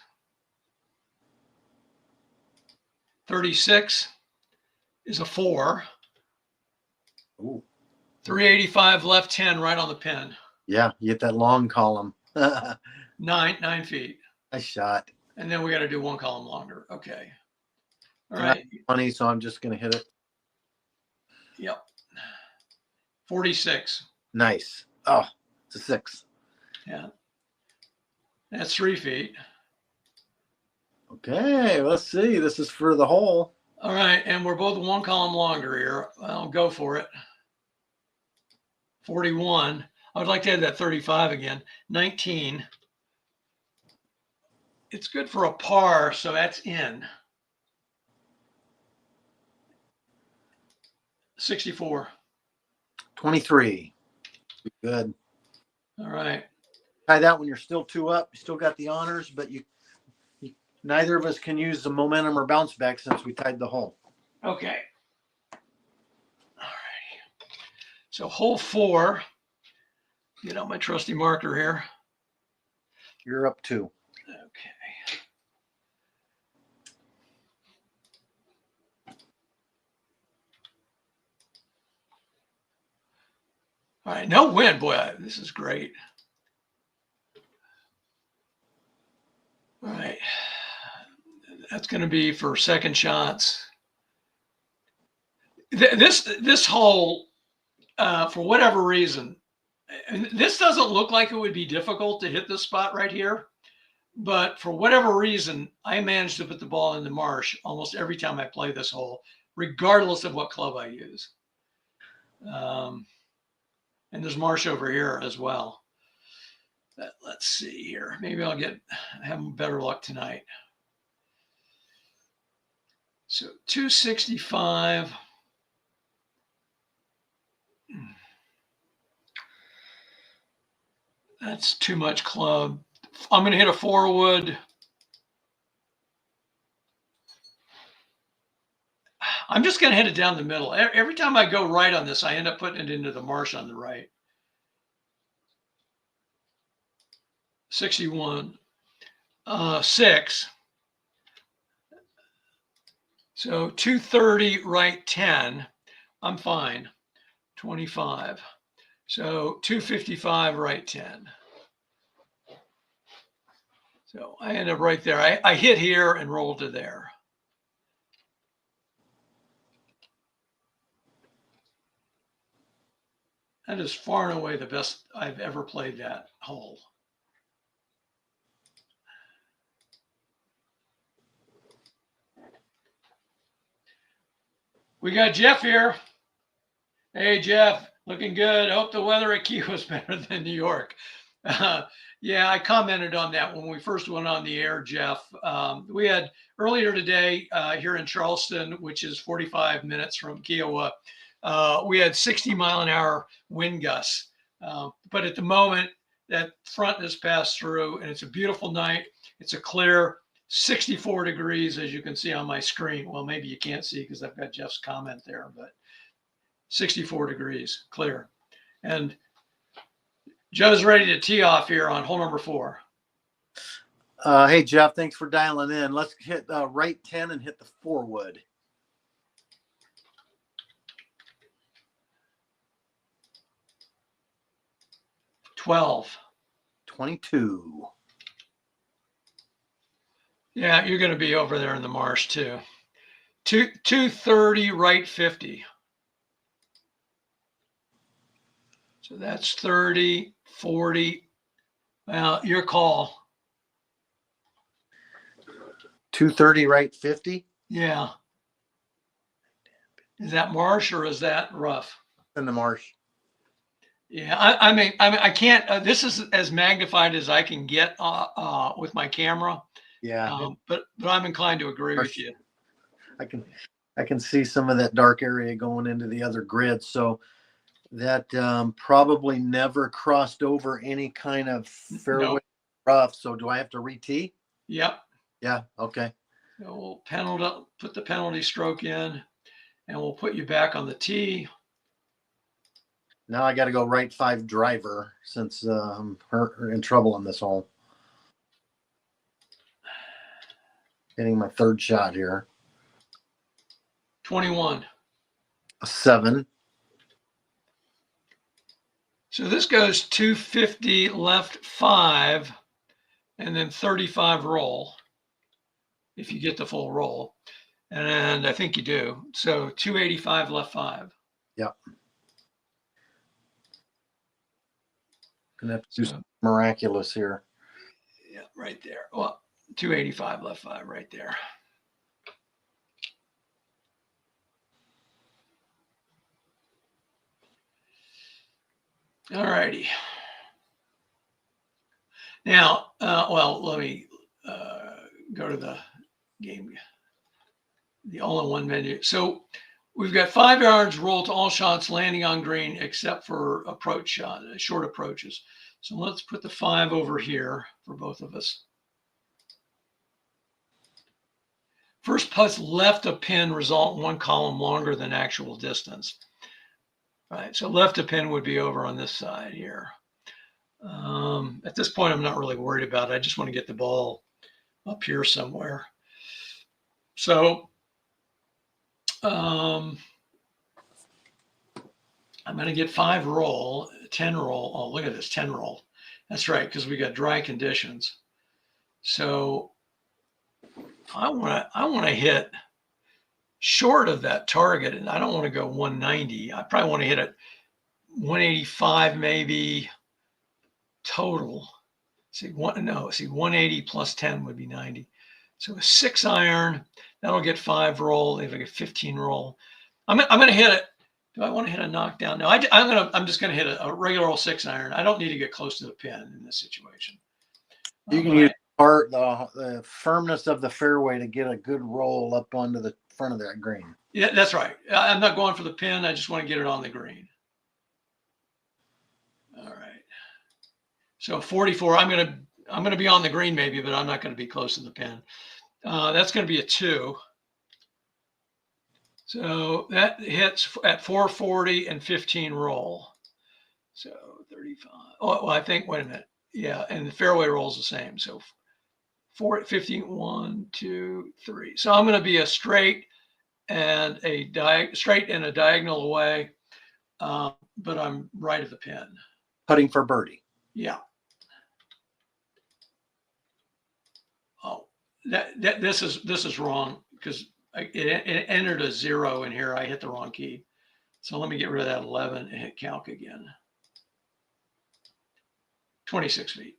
36 is a 4. Ooh. 385 left 10 right on the pin. Yeah, you get that long column. 9 feet. Nice shot. And then we got to do one column longer. Okay. All right. Funny, so I'm just going to hit it. Yep. 46. Nice. Oh, it's a 6. Yeah. That's 3 feet. Okay, let's see. This is for the hole. All right. And we're both one column longer here. I'll go for it. 41. I would like to add that 35 again. 19. It's good for a par, so that's in. 64. 23. Good. All right. Try that when you're still 2 up. You still got the honors, but you neither of us can use the momentum or bounce back since we tied the hole. Okay. All right. So hole 4. Get out my trusty marker here. You're up 2. Okay. All right, no wind, boy. This is great. All right. That's going to be for second shots. This hole, for whatever reason, and this doesn't look like it would be difficult to hit this spot right here, but for whatever reason, I managed to put the ball in the marsh almost every time I play this hole, regardless of what club I use. And there's marsh over here as well. Let's see here. Maybe I'll have better luck tonight. So 265. That's too much club. I'm going to hit a 4-wood. I'm just going to hit it down the middle. Every time I go right on this, I end up putting it into the marsh on the right. 61. 6. So 230 right 10. I'm fine. 25. So 255 right 10. So I end up right there. I hit here and rolled to there. That is far and away the best I've ever played that hole. We got Jeff here. Hey, Jeff, looking good. I hope the weather at Kiawah is better than New York. Yeah, I commented on that when we first went on the air, Jeff. We had earlier today here in Charleston, which is 45 minutes from Kiawah, we had 60-mile-an-hour wind gusts. But at the moment, that front has passed through, and it's a beautiful night. It's a clear 64 degrees, as you can see on my screen. Well, maybe you can't see because I've got Jeff's comment there, but 64 degrees, clear. And Joe's ready to tee off here on hole number 4. Hey, Jeff, thanks for dialing in. Let's hit right 10 and hit the 4-wood. $12. 22. Yeah, you're going to be over there in the marsh too. 230 right 50. So that's 30, 40. Well, your call. 230 right 50. Yeah. Is that marsh or is that rough? In the marsh. Yeah, I mean, I can't. This is as magnified as I can get with my camera. Yeah. But I'm inclined to agree with you. I can see some of that dark area going into the other grid. So that probably never crossed over any kind of fairway rough. So do I have to re-tee? Yep. Yeah. Okay. So we'll put the penalty stroke in, and we'll put you back on the tee. Now I got to go right 5 driver since I'm in trouble on this hole. Hitting my 3rd shot here. 21. A 7. So this goes 250 left 5 and then 35 roll if you get the full roll. And I think you do. So 285 left 5. Yep. Gonna have to do something miraculous here. Yeah, right there. Well, 285 left 5 right there. All righty. Now, well, let me go to the game, the all-in-one menu. So we've got 5 yards, roll to all shots, landing on green, except for approach shot, short approaches. So let's put the 5 over here for both of us. First putts left of pin result in 1 column longer than actual distance. Right, so left of pin would be over on this side here. At this point, I'm not really worried about it. I just want to get the ball up here somewhere. So I'm going to get 5 roll, 10 roll. Oh, look at this, 10 roll. That's right, because we got dry conditions. So I want to hit short of that target, and I don't want to go 190. I probably want to hit it 185 maybe total. See, 180 plus 10 would be 90. So a 6 iron, that'll get 5 roll. If I get 15 roll, I'm going to hit it. Do I want to hit a knockdown? No, I'm just going to hit a regular old 6 iron. I don't need to get close to the pin in this situation. You can use the firmness of the fairway to get a good roll up onto the front of that green. Yeah, that's right. I'm not going for the pin. I just want to get it on the green. All right. So 44. I'm gonna be on the green maybe, but I'm not going to be close to the pin. That's going to be a 2. So that hits at 440 and 15 roll. So 35. Oh, well, I think, wait a minute. Yeah, and the fairway roll's the same. So 15, 1, 2, 3. So I'm going to be a straight and a diagonal away, but I'm right at the pin. Putting for birdie. Yeah. Oh, this is wrong because it entered a 0 in here. I hit the wrong key. So let me get rid of that 11 and hit calc again. 26 feet.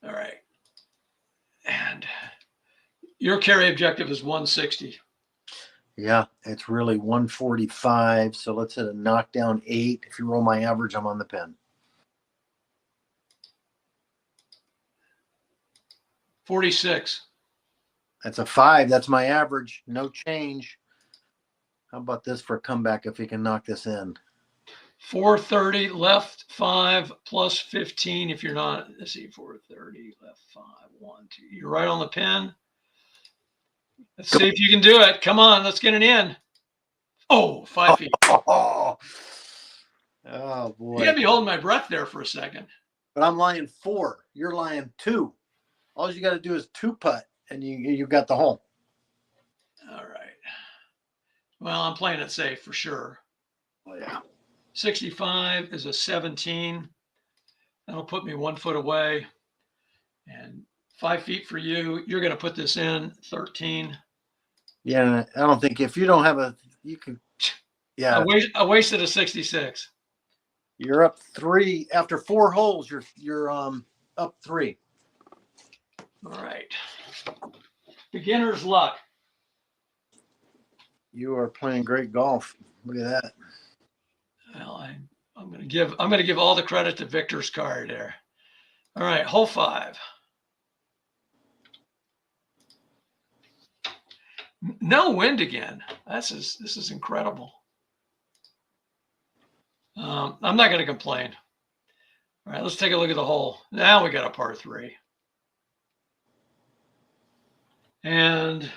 All right. And your carry objective is 160. Yeah, it's really 145. So let's hit a knockdown 8. If you roll my average, I'm on the pin. 46. That's a 5. That's my average. No change. How about this for a comeback if he can knock this in? 430 left 5 plus 15. If you're not, let's see, 430 left 5, 1, 2. You're right on the pin. Let's see if you can do it. Come on, let's get it in. Oh, 5 feet. Oh boy. You had me holding my breath there for a second. But I'm lying 4. You're lying 2. All you got to do is 2 putt, and you got the hole. All right. Well, I'm playing it safe for sure. Oh yeah. 65 is a 17. That'll put me 1 foot away. And 5 feet for you. You're going to put this in 13. Yeah, I don't think if you don't have you can. Yeah. I wasted a 66. You're up 3 after 4 holes. You're up 3. All right. Beginner's luck. You are playing great golf. Look at that. Well, I'm going to give all the credit to Viktor's card there. All right, hole 5. No wind again. This is incredible. I'm not going to complain. All right, let's take a look at the hole. Now we got a par 3. And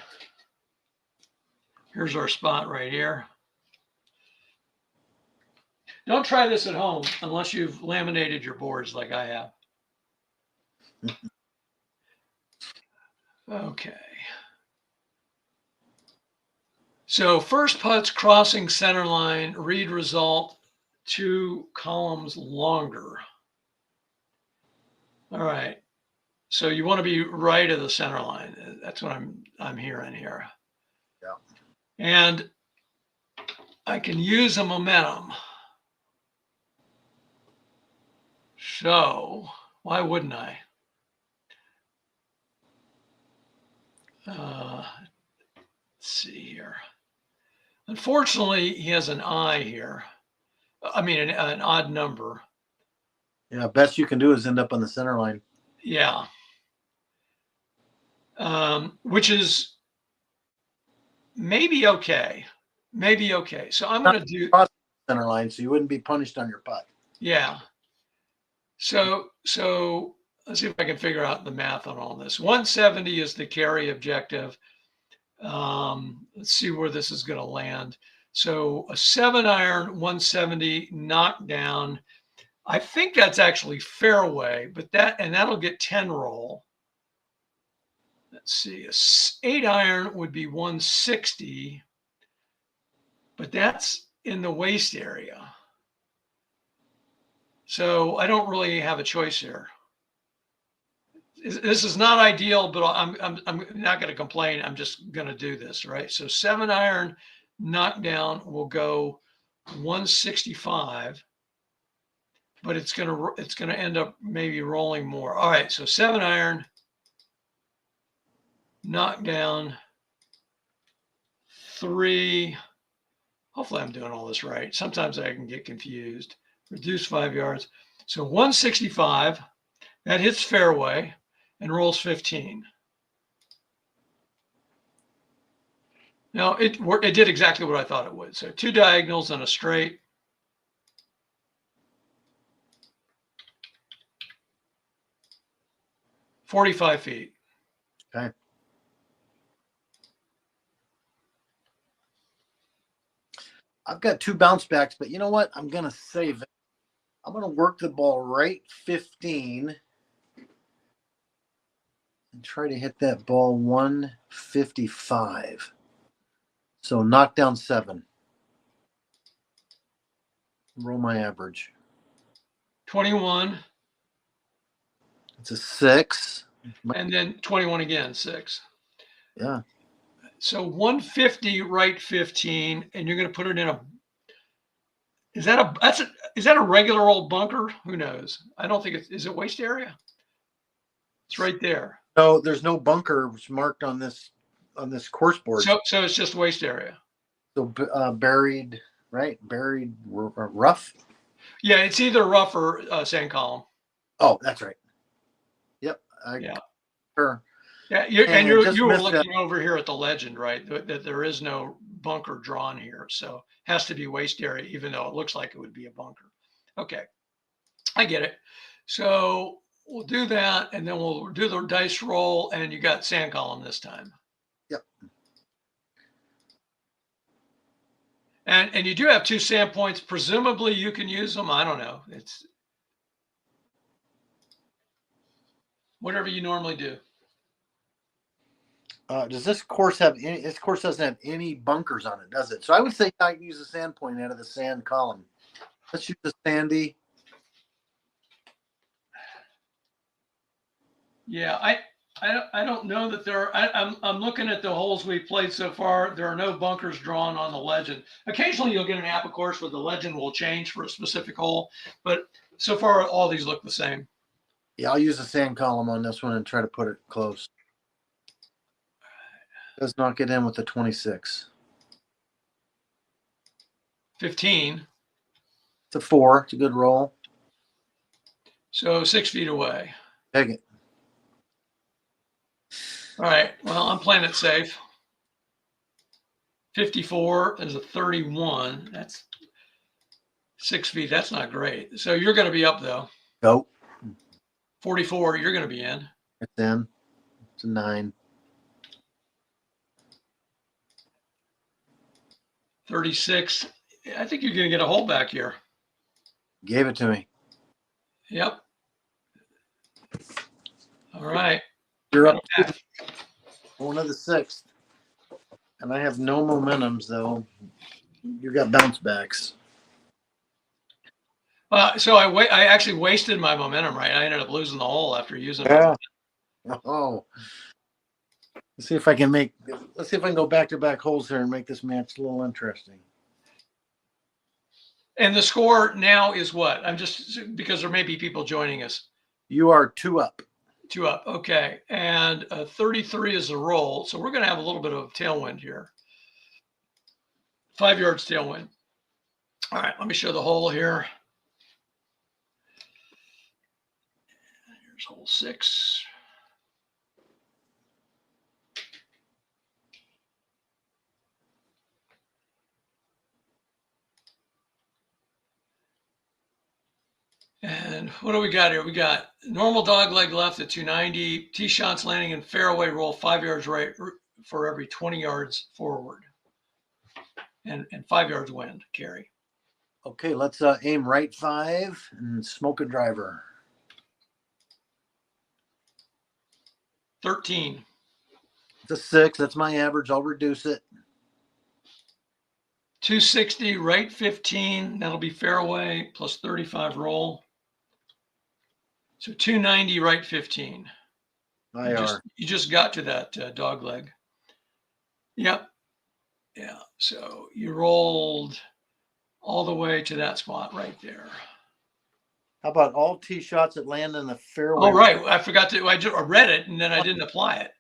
here's our spot right here. Don't try this at home unless you've laminated your boards like I have. Okay. So first putts crossing center line, read result 2 columns longer. All right. So you want to be right of the center line. That's what I'm hearing here. Yeah. And I can use a momentum. So why wouldn't I? Let's see here. Unfortunately, he has an I here. I mean, an odd number. Yeah, best you can do is end up on the center line. Yeah. Which is maybe okay. Maybe okay. So I'm going to do center line, so you wouldn't be punished on your putt. Yeah. So let's see if I can figure out the math on all this. 170 is the carry objective. Let's see where this is going to land. So a 7-iron 170 knockdown. I think that's actually fairway, but that'll get 10 roll. Let's see, a 8-iron would be 160, but that's in the waist area. So I don't really have a choice here. This is not ideal, but I'm not going to complain. I'm just going to do this, right? So 7-iron knockdown will go 165, but it's going to end up maybe rolling more. All right, so 7-iron knockdown 3. Hopefully I'm doing all this right. Sometimes I can get confused. Reduce 5 yards. So 165, that hits fairway and rolls 15. Now it did exactly what I thought it would. So 2 diagonals and a straight. $45 feet. Okay. I've got 2 bounce backs, but you know what? I'm going to save it. I'm going to work the ball right 15 and try to hit that ball 155. So knock down 7. Roll my average. 21. It's a 6. And then 21 again, 6. Yeah. So 150 right 15, and you're going to put it in a. Is that a regular old bunker? Who knows? I don't think is it waist area? It's right there. No, there's no bunkers marked on this course board. So it's just waist area. So buried, right? Buried rough. Yeah, it's either rough or sand column. Oh, that's right. Yep. Yeah. Sure. Yeah, you were looking over here at the legend, right? That there is no bunker drawn here, so has to be waist area, even though it looks like it would be a bunker. Okay, I get it. So we'll do that, and then we'll do the dice roll, and you got sand column this time. Yep. And you do have 2 sand points. Presumably you can use them. I don't know. It's whatever you normally do. Does this course have any? This course doesn't have any bunkers on it, does it? So I would say I can use a sand point out of the sand column. Let's use the sandy. Yeah, I don't know that there are. I'm looking at the holes we've played so far. There are no bunkers drawn on the legend. Occasionally you'll get an APBA course where the legend will change for a specific hole, but so far all these look the same. Yeah, I'll use a sand column on this one and try to put it close. Does not get in with the 26. 15. It's a 4. It's a good roll. So 6 feet away. Take it. All right. Well, I'm playing it safe. 54 is a 31. That's 6 feet. That's not great. So you're going to be up though. Go. 44. You're going to be in. It's in. It's a 9. 36. I think you're going to get a hole back here. Gave it to me. Yep. All right. You're up 1 of the 6th. And I have no momentums, though. You got bounce backs. So I actually wasted my momentum, right? I ended up losing the hole after using it. Yeah. Oh. Let's see if I can go back-to-back holes here and make this match a little interesting. And the score now is what? I'm just, because there may be people joining us. You are 2 up. 2 up. Okay. And 33 is the roll. So we're going to have a little bit of tailwind here. 5 yards tailwind. All right. Let me show the hole here. Here's hole 6. And what do we got here? We got normal dog leg left at 290, tee shots landing in fairway, roll 5 yards right for every 20 yards forward, and 5 yards wind carry. Okay, let's aim right 5 and smoke a driver. 13. It's a 6. That's my average. I'll reduce it. 260 right 15. That'll be fairway plus 35 roll. So 290 right 15. You just got to that dog leg. Yep. Yeah. So you rolled all the way to that spot right there. How about all tee shots that land in the fairway? Oh, right. I forgot to. I read it and then I didn't apply it.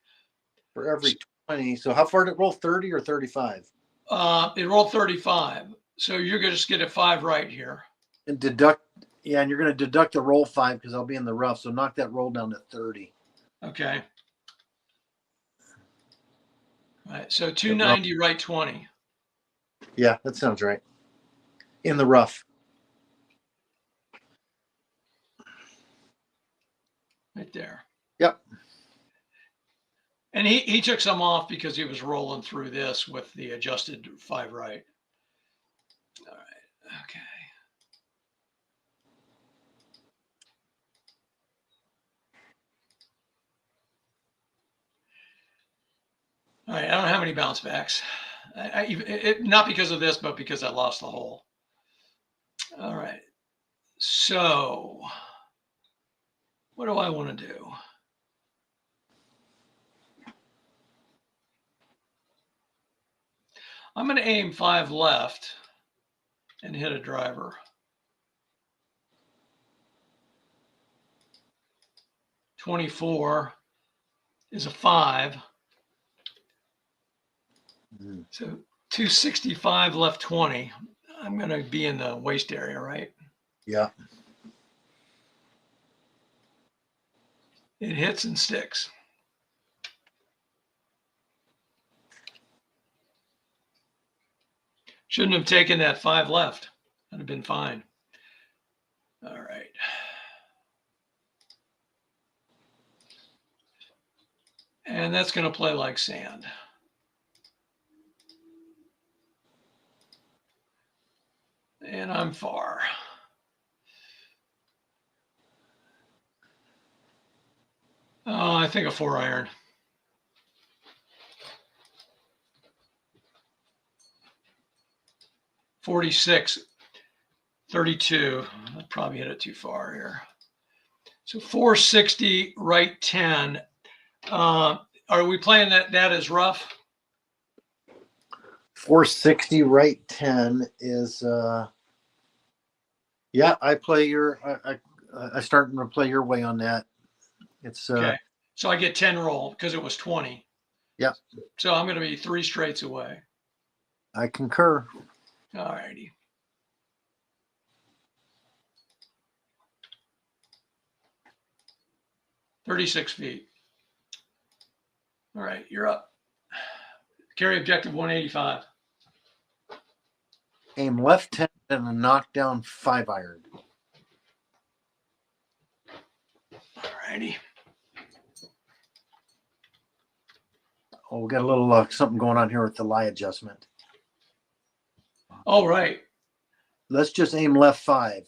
For every 20. So how far did it roll? 30 or 35? It rolled 35. So you're going to just get a 5 right here. And deduct. Yeah, and you're going to deduct the roll 5 because I'll be in the rough. So knock that roll down to 30. Okay. All right. So 290 right 20. Yeah, that sounds right. In the rough. Right there. Yep. And he took some off because he was rolling through this with the adjusted 5 right. All right. Okay. All right. I don't have any bounce backs. Not because of this, but because I lost the hole. All right. So what do I want to do? I'm going to aim 5 left and hit a driver. .24 is a 5. So 265 left 20. I'm going to be in the waist area, right? Yeah. It hits and sticks. Shouldn't have taken that 5 left. That'd have been fine. All right. And that's going to play like sand. And I'm far. Oh, I think a 4 iron. .46, 32. I probably hit it too far here. So 460 right 10. Are we playing that as rough? 460 right 10 is yeah, I play your I start to play your way on that. It's okay. So I get 10 roll because it was 20. Yeah. So I'm going to be 3 straights away. I concur. All righty. .36 feet. All right, you're up. Carry objective 185. Aim left 10 and a knockdown 5 iron. All righty. Oh, we got a little something going on here with the lie adjustment. All right. Let's just aim left 5.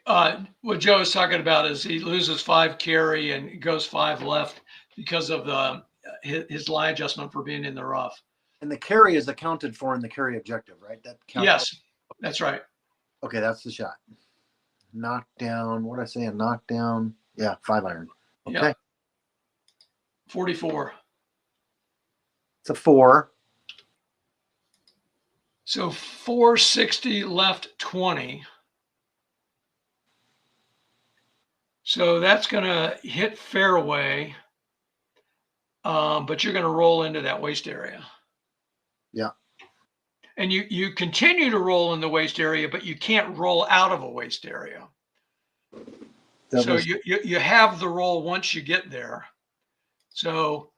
What Joe is talking about is he loses 5 carry and goes 5 left because of the his lie adjustment for being in the rough. And the carry is accounted for in the carry objective, right? That counts. Yes, that's right. Okay, that's the shot. Knockdown. What did I say? A knockdown. Yeah, 5 iron. Okay. Yep. 44. It's a 4. So 460 left 20. So that's going to hit fairway, but you're going to roll into that waist area. Yeah. And you continue to roll in the waist area, but you can't roll out of a waist area. So you have the roll once you get there. So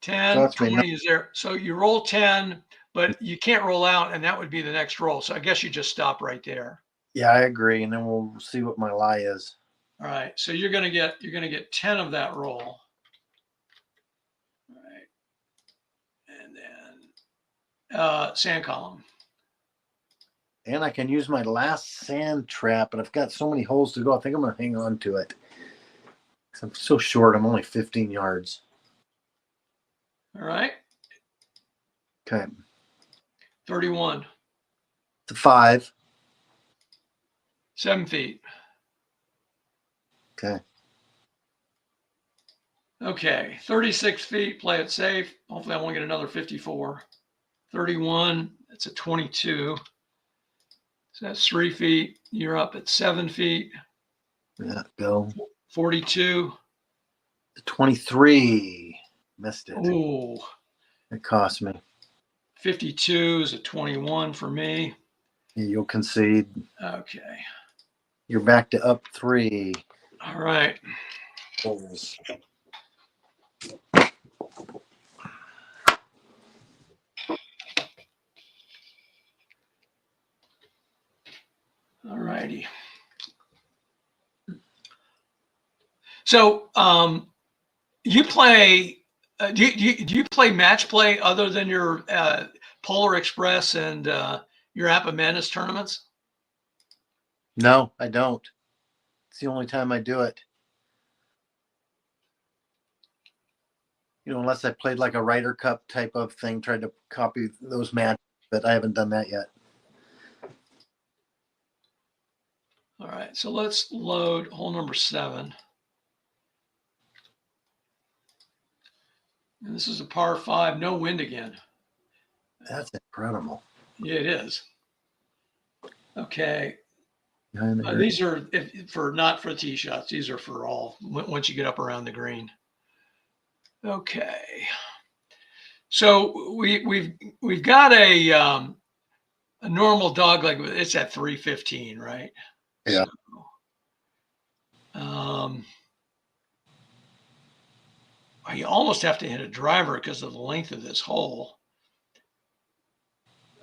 10, 20 is there. So you roll 10, but you can't roll out, and that would be the next roll. So I guess you just stop right there. Yeah, I agree. And then we'll see what my lie is. All right. So you're gonna get 10 of that roll. All right. And then sand column. And I can use my last sand trap, but I've got so many holes to go. I think I'm gonna hang on to it. I'm so short. I'm only 15 yards. All right. Okay. 31. It's a 5. 7 feet. Okay. Okay. 36 feet. Play it safe. Hopefully, I won't get another 54. 31. It's a 22. So that's 3 feet. You're up at 7 feet. Yeah. Go. 42. 23. Missed it. Ooh. It cost me. 52 is a 21 for me. You'll concede. Okay. You're back to up 3. All right. Holes. All righty. So you play, do you play match play other than your Polar Express and your APBA Madness tournaments? No, I don't. It's the only time I do it. You know, unless I played like a Ryder Cup type of thing, tried to copy those matches, but I haven't done that yet. All right, so let's load hole number 7. And this is a par 5, no wind again. That's incredible. Yeah, it is. Okay. These are not for tee shots. These are for all once you get up around the green. Okay. So we've got a normal dog leg. It's at 315, right? Yeah. So, you almost have to hit a driver because of the length of this hole.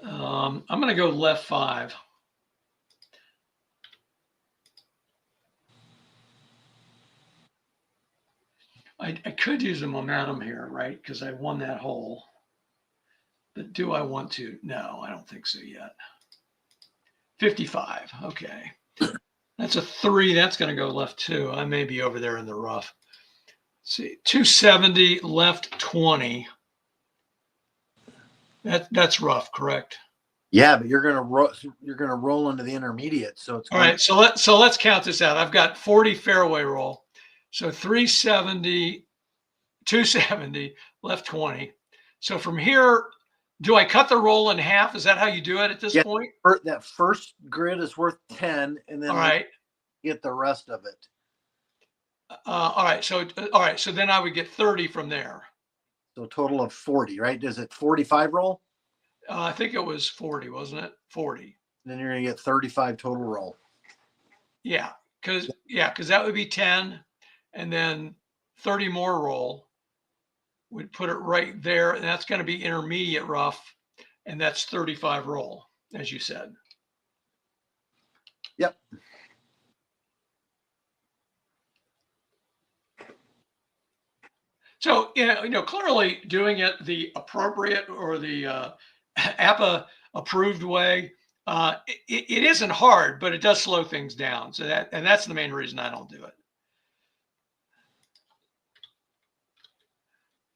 I'm going to go left 5. I could use the momentum here, right? Because I won that hole. But do I want to? No, I don't think so yet. 55. Okay. That's a 3. That's going to go left 2. I may be over there in the rough. Let's see. 270 left 20. That's rough, correct? Yeah, but you're gonna roll into the intermediate, so it's all right. So let's count this out. I've got 40 fairway roll, so 370, 270 left 20. So from here, do I cut the roll in half? Is that how you do it at this point? That first grid is worth 10, and then all right, get the rest of it. All right. So then I would get 30 from there. So a total of 40, right? Is it 45 roll? I think it was 40, wasn't it? 40. Then you're gonna get 35 total roll. Yeah, because that would be 10, and then 30 more roll would put it right there, and that's going to be intermediate rough, and that's 35 roll, as you said. Yep. So, clearly doing it the appropriate or the APBA approved way It isn't hard, but it does slow things down. So that's the main reason I don't do it.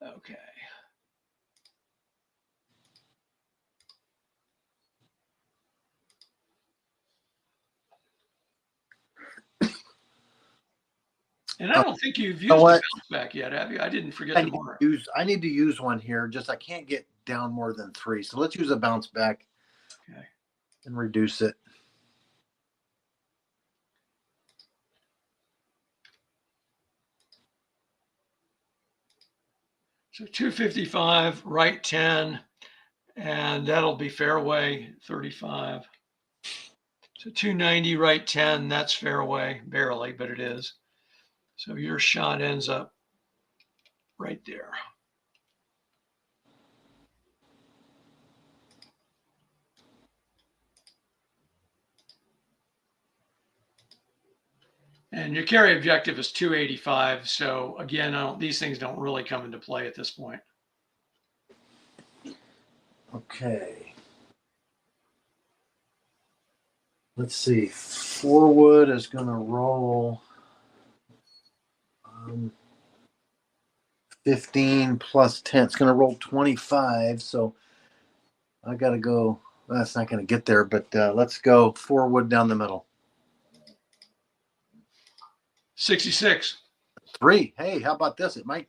Okay. And I don't think you've used a bounce back yet, have you? I didn't forget to mark. I need to use one here. Just I can't get down more than 3. So let's use a bounce back. Okay. And reduce it. So 255, right 10, and that'll be fairway 35. So 290, right 10, that's fairway, barely, but it is. So your shot ends up right there. And your carry objective is 285. So again, these things don't really come into play at this point. Okay. Let's see. Forward is going to roll 15 plus 10. It's going to roll 25. So I got to go. That's not going to get there, but let's go forward down the middle. 66. 3. Hey, how about this? It might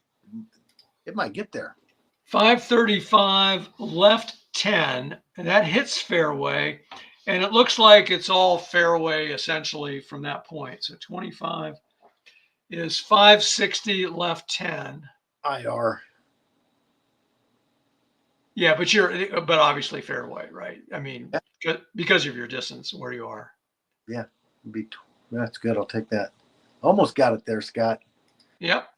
get there. 535 left 10, and that hits fairway, and it looks like it's all fairway essentially from that point. So 25 is 560 left 10. IR. Yeah, but obviously fairway, right? I mean, yeah. Because of your distance where you are. Yeah, that's good. I'll take that. Almost got it there, Scott. Yep.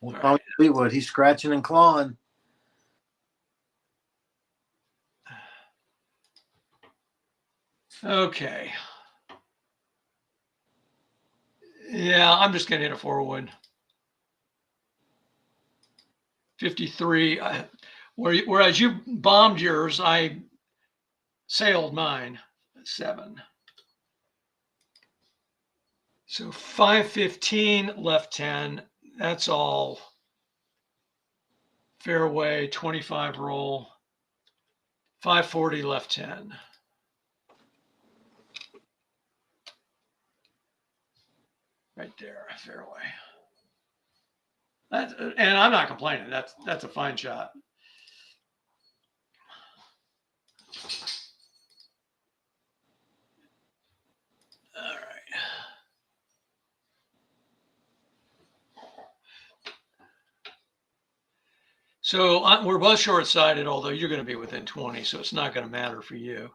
Well, Fleetwood, he's scratching and clawing. Okay. Yeah, I'm just going to hit a forward. 53. Whereas you bombed yours, I sailed mine. 7. So 515 left 10. That's all fairway. 25 roll. 540 left 10. Right there, fairway. And I'm not complaining. That's a fine shot. All right. So we're both short-sighted, although you're going to be within 20, so it's not going to matter for you.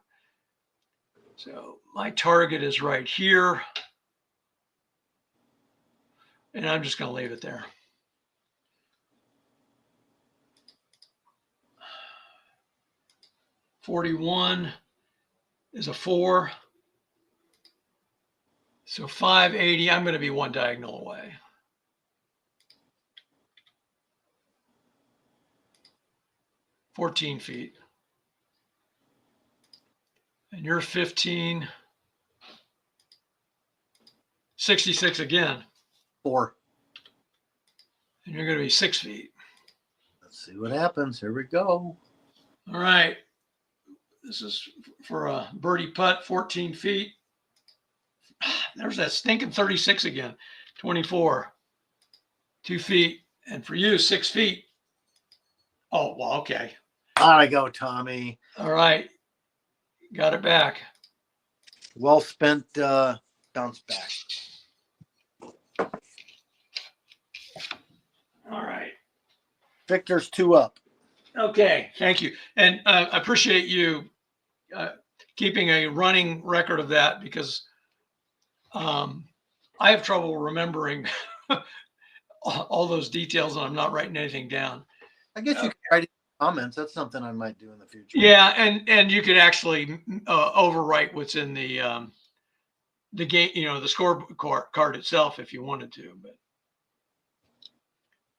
So my target is right here, and I'm just going to leave it there. .41 is a 4. So 580, I'm going to be one diagonal away. .14 feet. And you're 15. 66 again. 4. And you're going to be 6 feet. Let's see what happens. Here we go. All right. This is for a birdie putt, 14 feet. There's that stinking 36 again. 24. 2 feet. And for you, 6 feet. Oh, well, okay. On I go, Tommy. All right. Got it back. Well spent bounce back. All right. Victor's 2 up. Okay. Thank you. And I appreciate you keeping a running record of that, because I have trouble remembering all those details, and I'm not writing anything down. I guess you can write comments. That's something I might do in the future. Yeah, and you could actually overwrite what's in the game, the score card itself if you wanted to. But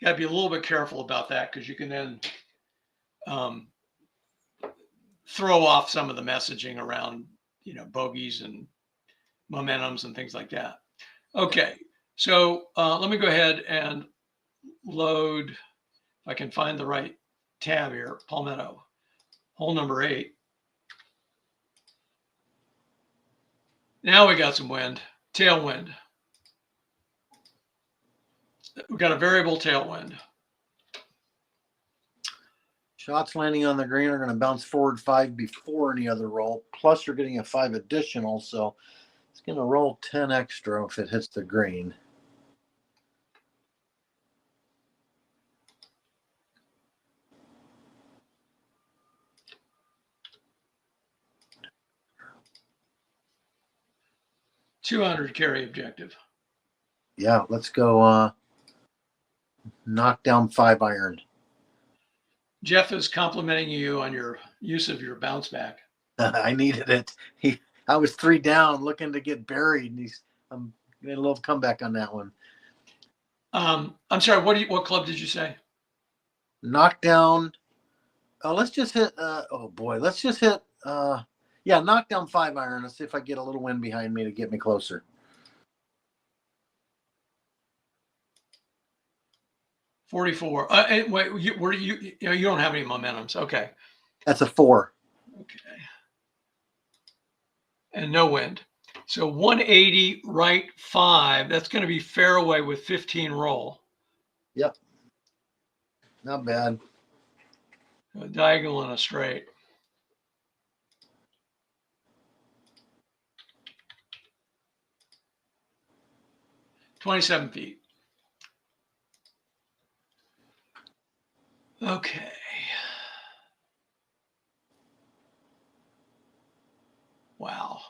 got to be a little bit careful about that because you can then throw off some of the messaging around, bogeys and momentums and things like that. Okay, so let me go ahead and load, if I can find the right tab here, Palmetto, hole number 8. Now we got some wind, tailwind. We've got a variable tailwind. Shots landing on the green are going to bounce forward 5 before any other roll. Plus, you're getting a 5 additional, so it's going to roll 10 extra if it hits the green. $200 carry objective. Yeah, let's go knock down 5 iron. Jeff is complimenting you on your use of your bounce back. I needed it. I was 3 down, looking to get buried, and I'm getting a little comeback on that one. I'm sorry. What club did you say? Knock down. Let's just hit. Let's just hit. Knock down 5 iron. Let's see if I get a little wind behind me to get me closer. 44. Wait, you don't have any momentums. Okay. That's a 4. Okay. And no wind. So 180 right 5. That's going to be fairway with 15 roll. Yep. Not bad. A diagonal and a straight. $27 feet. Okay. Wow.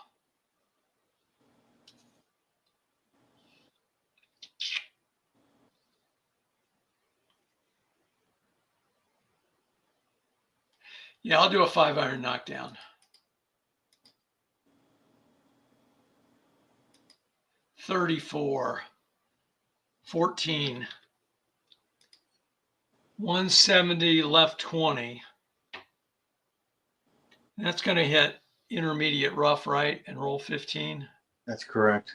Yeah, I'll do a 5 iron knockdown. 34, 14, 170 left 20. That's going to hit intermediate rough right and roll 15. That's correct.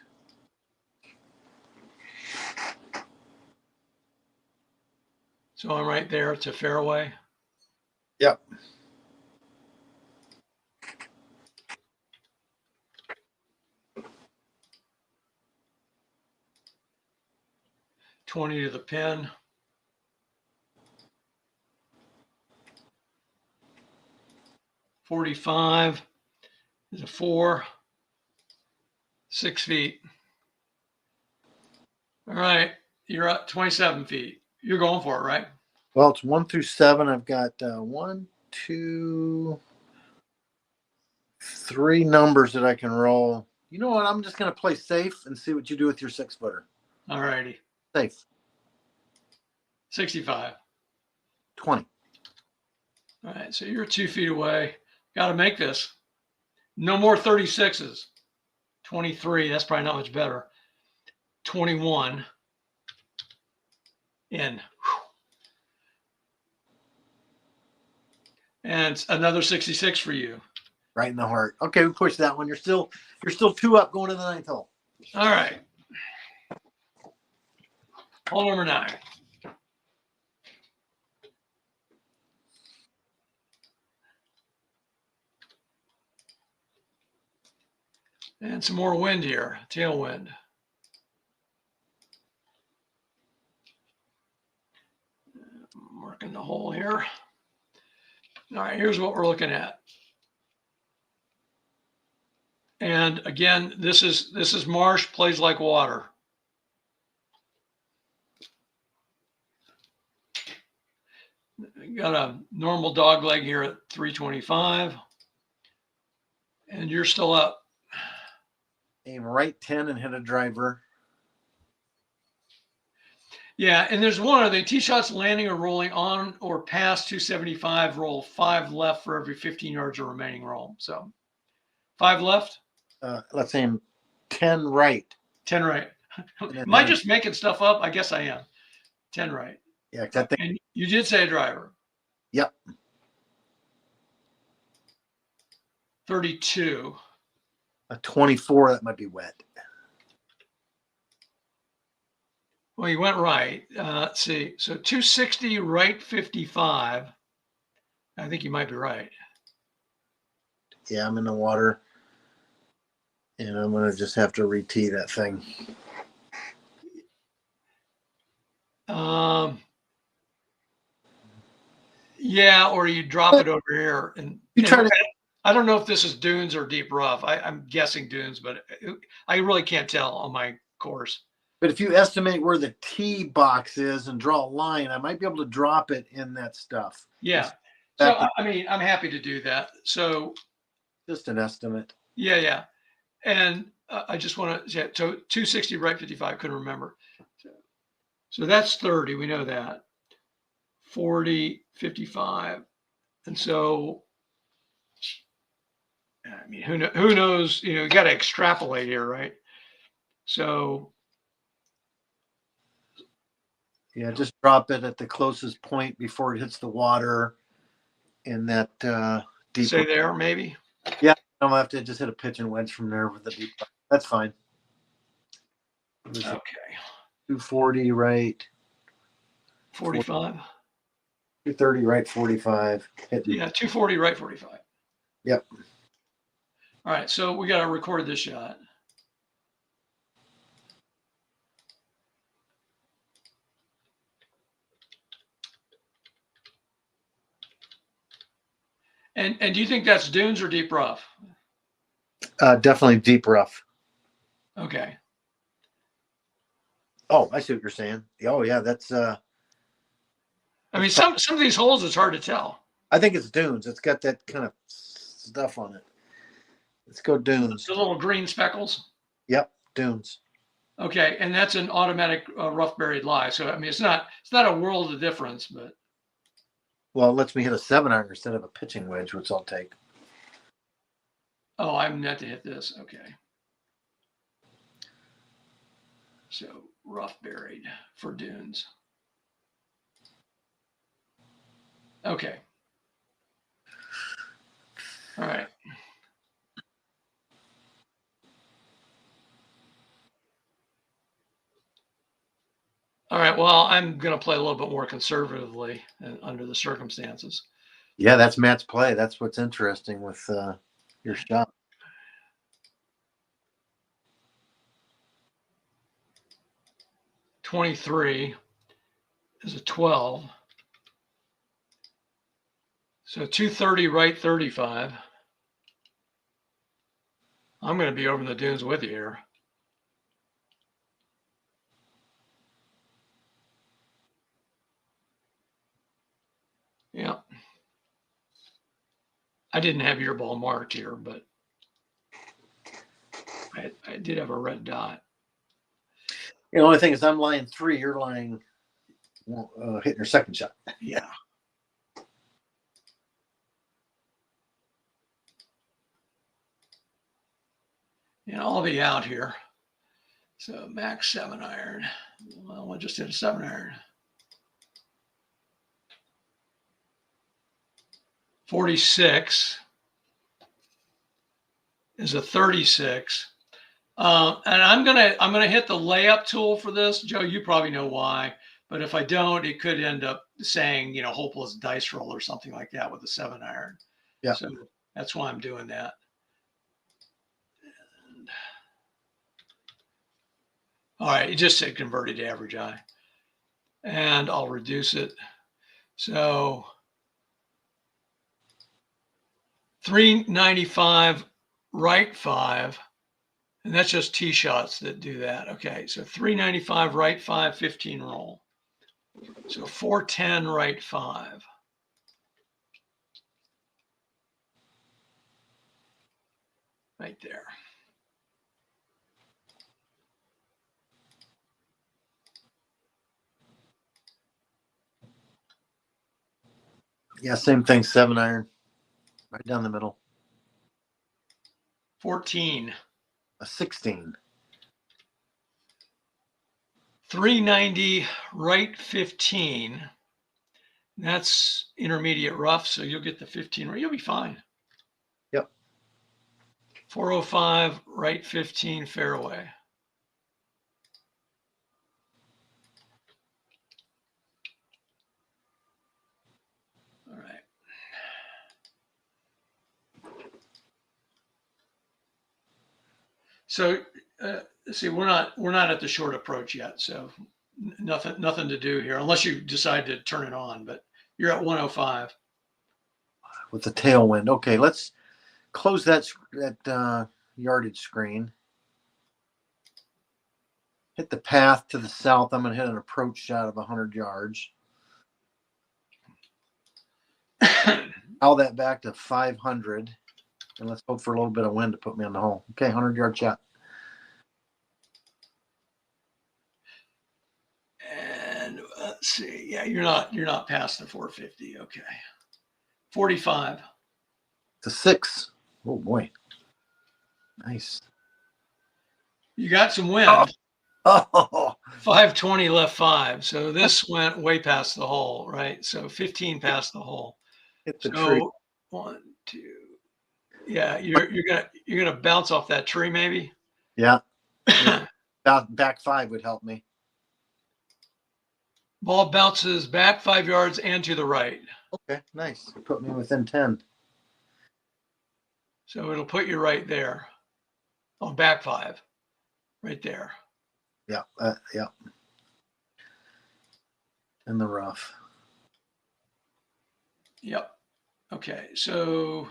So I'm right there to fairway. Yep. $20 to the pin. $45 is a 4. 6 feet. All right, you're at 27 feet. You're going for it, right? Well, it's 1 through 7. I've got 1, 2, 3 numbers that I can roll. You know what? I'm just going to play safe and see what you do with your 6-footer. All righty. Safe. 65. 20. All right, so you're 2 feet away. Got to make this. No more 36s. 23, that's probably not much better. 21. In. And another 66 for you. Right in the heart. Okay, we push that one. You're still 2 up going to the 9th hole. All right. Hole number 9. And some more wind here, tailwind. Marking the hole here. All right, here's what we're looking at. And again, this is marsh, plays like water. Got a normal dog leg here at 325. And you're still up. Aim right 10 and hit a driver. Yeah, and there's one other thing. Tee shots landing or rolling on or past 275, roll 5 left for every 15 yards of remaining roll. So 5 left. Let's aim 10 right. 10 right. Am I just making stuff up? I guess I am. 10 right. Yeah, I think. And you did say a driver. Yep. 32. A 24, that might be wet. Well, you went right. Let's see. So 260, right 55. I think you might be right. Yeah, I'm in the water. And I'm going to just have to re-tee that thing. Yeah, or you drop it over here. And you try to. I don't know if this is dunes or deep rough. I'm guessing dunes, but I really can't tell on my course. But if you estimate where the tee box is and draw a line, I might be able to drop it in that stuff. Yeah. So, I mean, I'm happy to do that. So just an estimate. Yeah. And I just want to, so 260, right 55, couldn't remember. So that's 30. We know that. 40, 55. And so, I mean, who knows, you got to extrapolate here, right? So. Yeah, just drop it at the closest point before it hits the water in that deep. Say there, maybe? Yeah, I'm going to have to just hit a pitch and wedge from there with the deep. That's fine. Okay. 240, right? 45? 230, right 45. Yeah, 240, right 45. Yep. All right, so we got to record this shot. And do you think that's dunes or deep rough? Definitely deep rough. Okay. Oh, I see what you're saying. Oh, yeah, that's. I mean, some of these holes, it's hard to tell. I think it's dunes. It's got that kind of stuff on it. Let's go dunes. The little green speckles. Yep, dunes. Okay, and that's an automatic rough buried lie. So I mean, it's not a world of difference, but. Well, it lets me hit a 7-iron instead of a pitching wedge, which I'll take. Oh, I'm net to hit this. Okay. So rough buried for dunes. Okay. All right. All right. Well, I'm going to play a little bit more conservatively under the circumstances. Yeah, that's Matt's play. That's what's interesting with your shot. .23 is a 12. So 230, right 35. I'm going to be over in the dunes with you here. Yeah. I didn't have your ball marked here, but I did have a red dot. The only thing is I'm lying 3, you're lying hitting your second shot. Yeah. And I'll be out here. So max 7-iron. Well, I just hit a 7-iron. 46 is a 36. And I'm gonna hit the layup tool for this. Joe, you probably know why, but if I don't, it could end up saying, hopeless dice roll or something like that with a 7-iron. Yeah. So that's why I'm doing that. And, all right, it just said converted to average eye. And I'll reduce it. So 395 right 5. And that's just tee shots that do that. Okay, so 395 right 5, 15 roll. So 410 right 5. Right there. Yeah, same thing, 7-iron. Right down the middle. 14. A 16. 390, right 15. That's intermediate rough, so you'll get the 15. You'll be fine. Yep. 405, right 15, fairway. All right. So see, we're not at the short approach yet, so nothing to do here unless you decide to turn it on. But you're at 105 with the tailwind. Okay, let's close that yardage screen. Hit the path to the south. I'm going to hit an approach shot of 100 yards. Dial that back to 500, and let's hope for a little bit of wind to put me on the hole. Okay, 100-yard shot. And let's see. Yeah, you're not past the 450. Okay, 45 to 6. Oh boy, nice. You got some wind. Oh. 520 left 5. So this went way past the hole, right? So 15 past the hole. Hit the tree. 1, 2. Yeah, you're gonna bounce off that tree, maybe. Yeah. Back 5 would help me. Ball bounces back 5 yards and to the right. Okay, nice. You put me within 10. So it'll put you right there. Oh, back 5, right there. Yeah, yeah. In the rough. Yep. Okay, so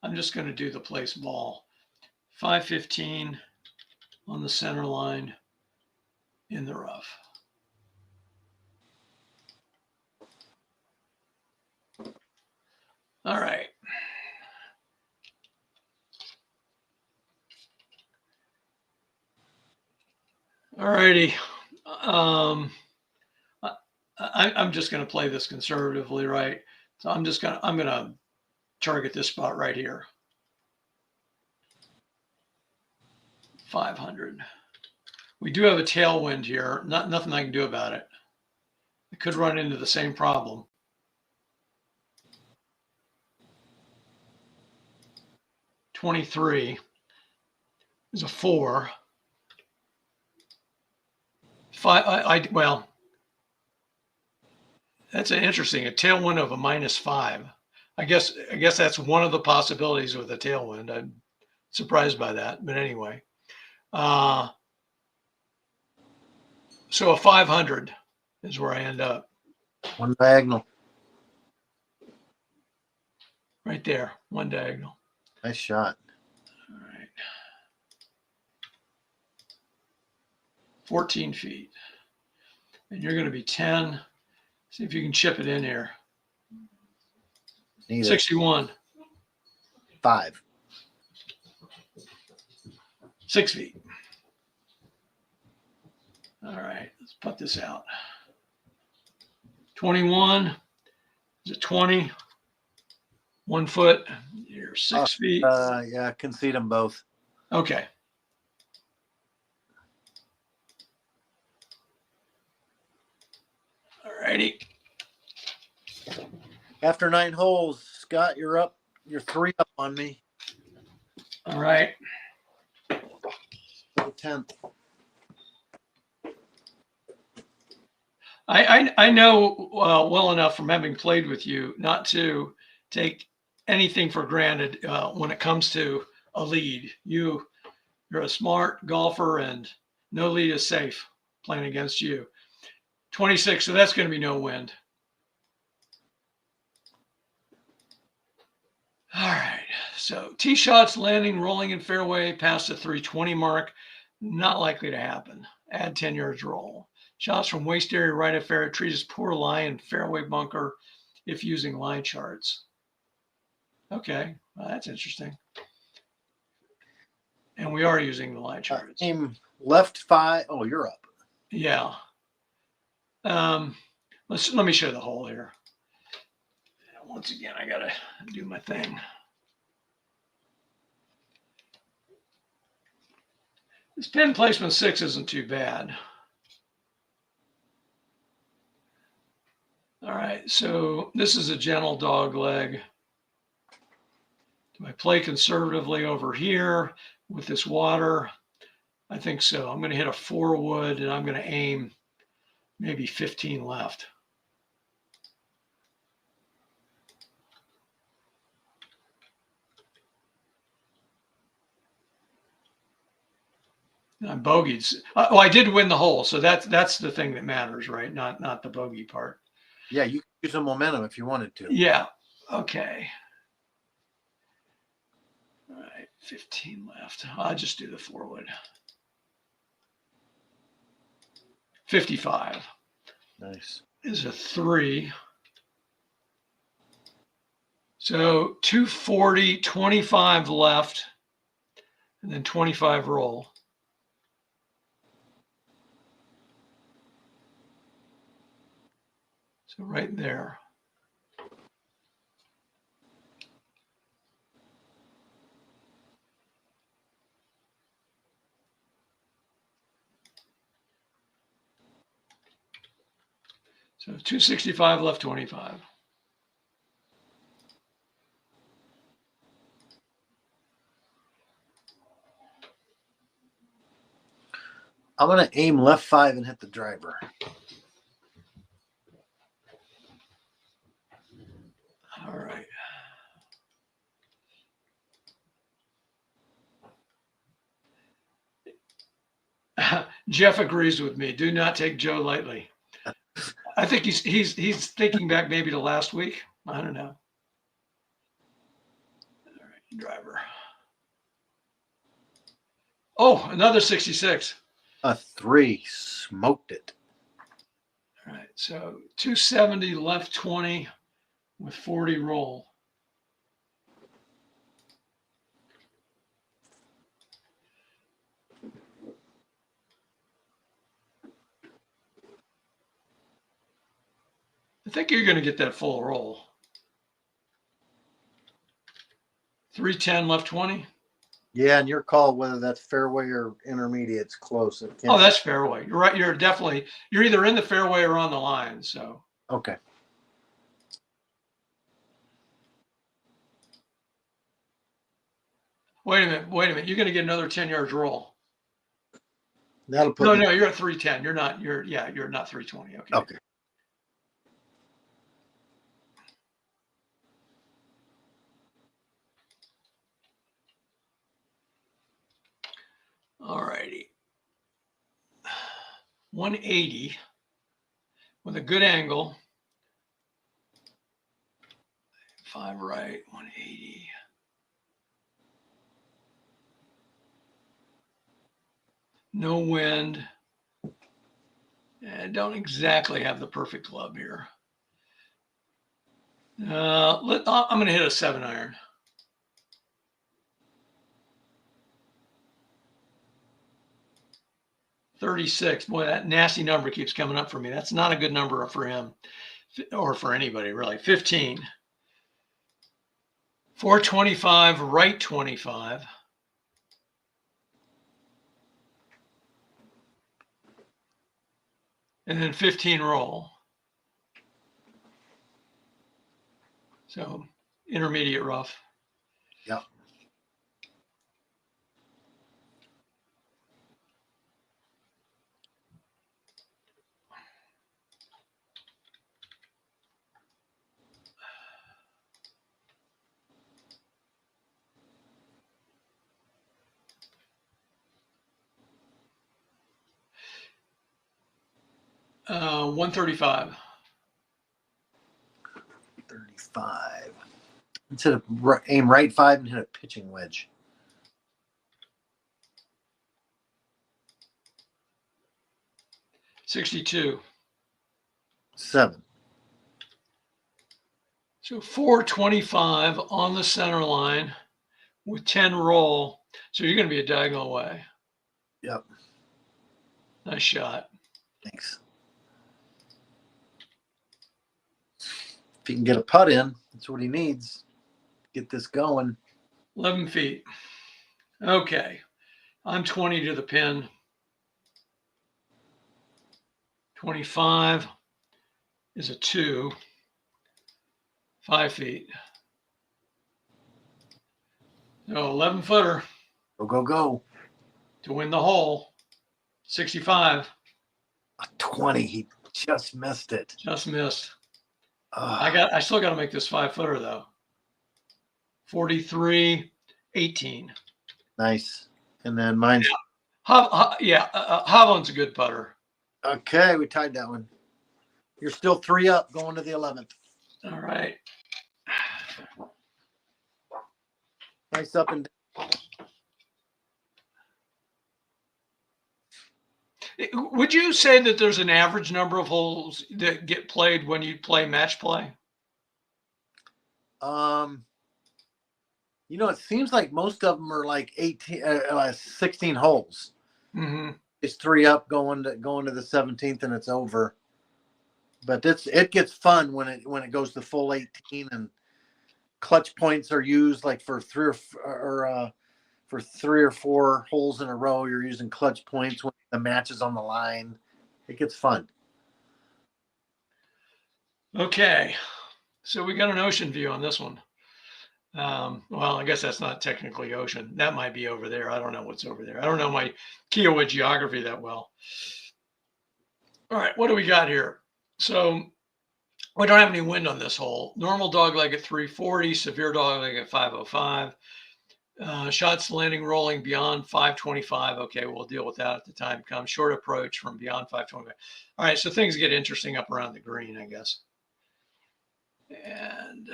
I'm just going to do the place ball. 515 on the center line in the rough. All right. All righty. I'm just going to play this conservatively, right? So I'm going to target this spot right here. 500. We do have a tailwind here. Nothing I can do about it. I could run into the same problem. 23 is a 4. 5. Well, that's an interesting. A tailwind of a -5. I guess that's one of the possibilities with a tailwind. I'm surprised by that, but anyway. So a 500 is where I end up. One diagonal. Right there, one diagonal. Nice shot. All right. 14 feet. And you're going to be 10. See if you can chip it in here. Neither. 61. 5. 6 feet. All right, let's put this out. 21. Is it 20? 1 foot. You're 6 feet. Yeah, concede them both. Okay. All righty. After 9 holes, Scott, you're up. You're 3 up on me. All right. For the 10th. I know well enough from having played with you not to take anything for granted when it comes to a lead. You're a smart golfer, and no lead is safe playing against you. 26, so that's going to be no wind. All right, so tee shots, landing, rolling in fairway past the 320 mark, not likely to happen. Add 10 yards roll. Shots from waist area right of fairway, trees poor lie in fairway bunker if using line charts. Okay, well, that's interesting. And we are using the line charts. Aim left 5. Oh, you're up. Yeah. Let me show the hole here. Once again, I gotta do my thing. This pin placement 6 isn't too bad. right, so this is a gentle dog leg. Do I play conservatively over here with this water? I think so. I'm going to hit a 4 wood and I'm going to aim maybe 15 left. And I bogeyed. Oh, I did win the hole, so that's the thing that matters, right? Not the bogey part. Yeah, you could use some momentum if you wanted to. Yeah. Okay. All right, 15 left. I'll just do the 4 wood. 55. Nice. Is a 3. So 240, 25 left, and then 25 roll. So right there. So 265 left, 25. I'm going to aim left 5 and hit the driver. All right. Jeff agrees with me. Do not take Joe lightly. I think he's thinking back maybe to last week. I don't know. All right, driver. Oh, another 66. A 3. Smoked it. All right, so 270 left 20 with 40 roll. I think you're going to get that full roll. 310 left 20. Yeah, and your call whether that's fairway or intermediate's close. Oh, that's fairway. You're right. You're either in the fairway or on the line. So okay. Wait a minute. You're going to get another 10 yards roll. That'll put No, you're at 310. You're not 320. Okay. Okay. All righty. 180 with a good angle. 5 right, 180. No wind. And don't exactly have the perfect club here. I'm going to hit a 7-iron. $36. Boy, that nasty number keeps coming up for me. That's not a good number for him or for anybody, really. 15. 425, right 25. And then 15 roll. So intermediate rough. Yep. Uh, 135. 35. Instead of aim right 5 and hit a pitching wedge. 62. 7. So 425 on the center line with 10 roll. So you're going to be a diagonal away. Yep. Nice shot. Thanks. If he can get a putt in, that's what he needs. Get this going. 11 feet. Okay. I'm 20 to the pin. 25 is a 2. 5 feet. So 11 footer. Go, go, go. To win the hole. 65. A 20. He just missed it. Just missed. I still got to make this 5 footer though. 43, 18. Nice. And then mine's. Yeah. Hovland's a good putter. Okay, we tied that one. You're still 3 up going to the 11th. All right. Nice up and down. Would you say that there's an average number of holes that get played when you play match play? You know, it seems like most of them are like 16 holes. Mm-hmm. It's 3 up going to the 17th and it's over. But it gets fun when it goes to full 18 and clutch points are used like for 3 or 4 holes in a row. You're using clutch points when the match is on the line. It gets fun. Okay, so we got an ocean view on this one. Well, I guess that's not technically ocean. That might be over there. I don't know what's over there. I don't know my Kiawah geography that well. All right, what do we got here? So we don't have any wind on this hole. Normal dogleg at 340, severe dogleg at 505. Shots landing rolling beyond 525. Okay, we'll deal with that at the time comes. Short approach from beyond 525. All right, so things get interesting up around the green, I guess. And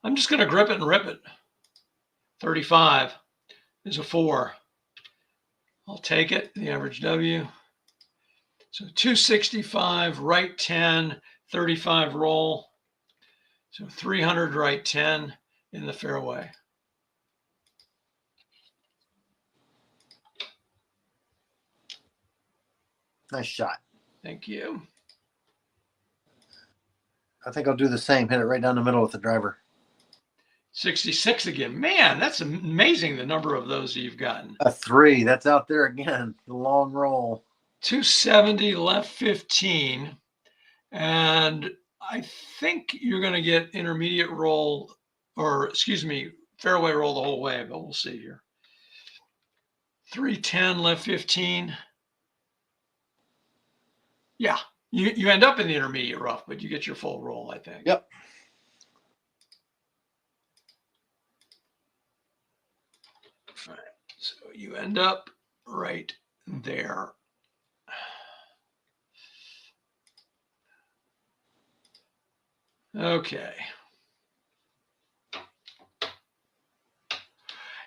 I'm just going to grip it and rip it. 35 is a 4. I'll take it, the average W. So 265, right 10, 35 roll. So 300, right 10 in the fairway. Nice shot. Thank you. I think I'll do the same. Hit it right down the middle with the driver. 66 again. Man, that's amazing the number of those you've gotten. A 3. That's out there again. The long roll. 270, left 15. And I think you're going to get intermediate roll, or excuse me, fairway roll the whole way, but we'll see here. 310, left 15. Yeah, you end up in the intermediate rough, but you get your full roll, I think. Yep. All right, so you end up right there. Okay.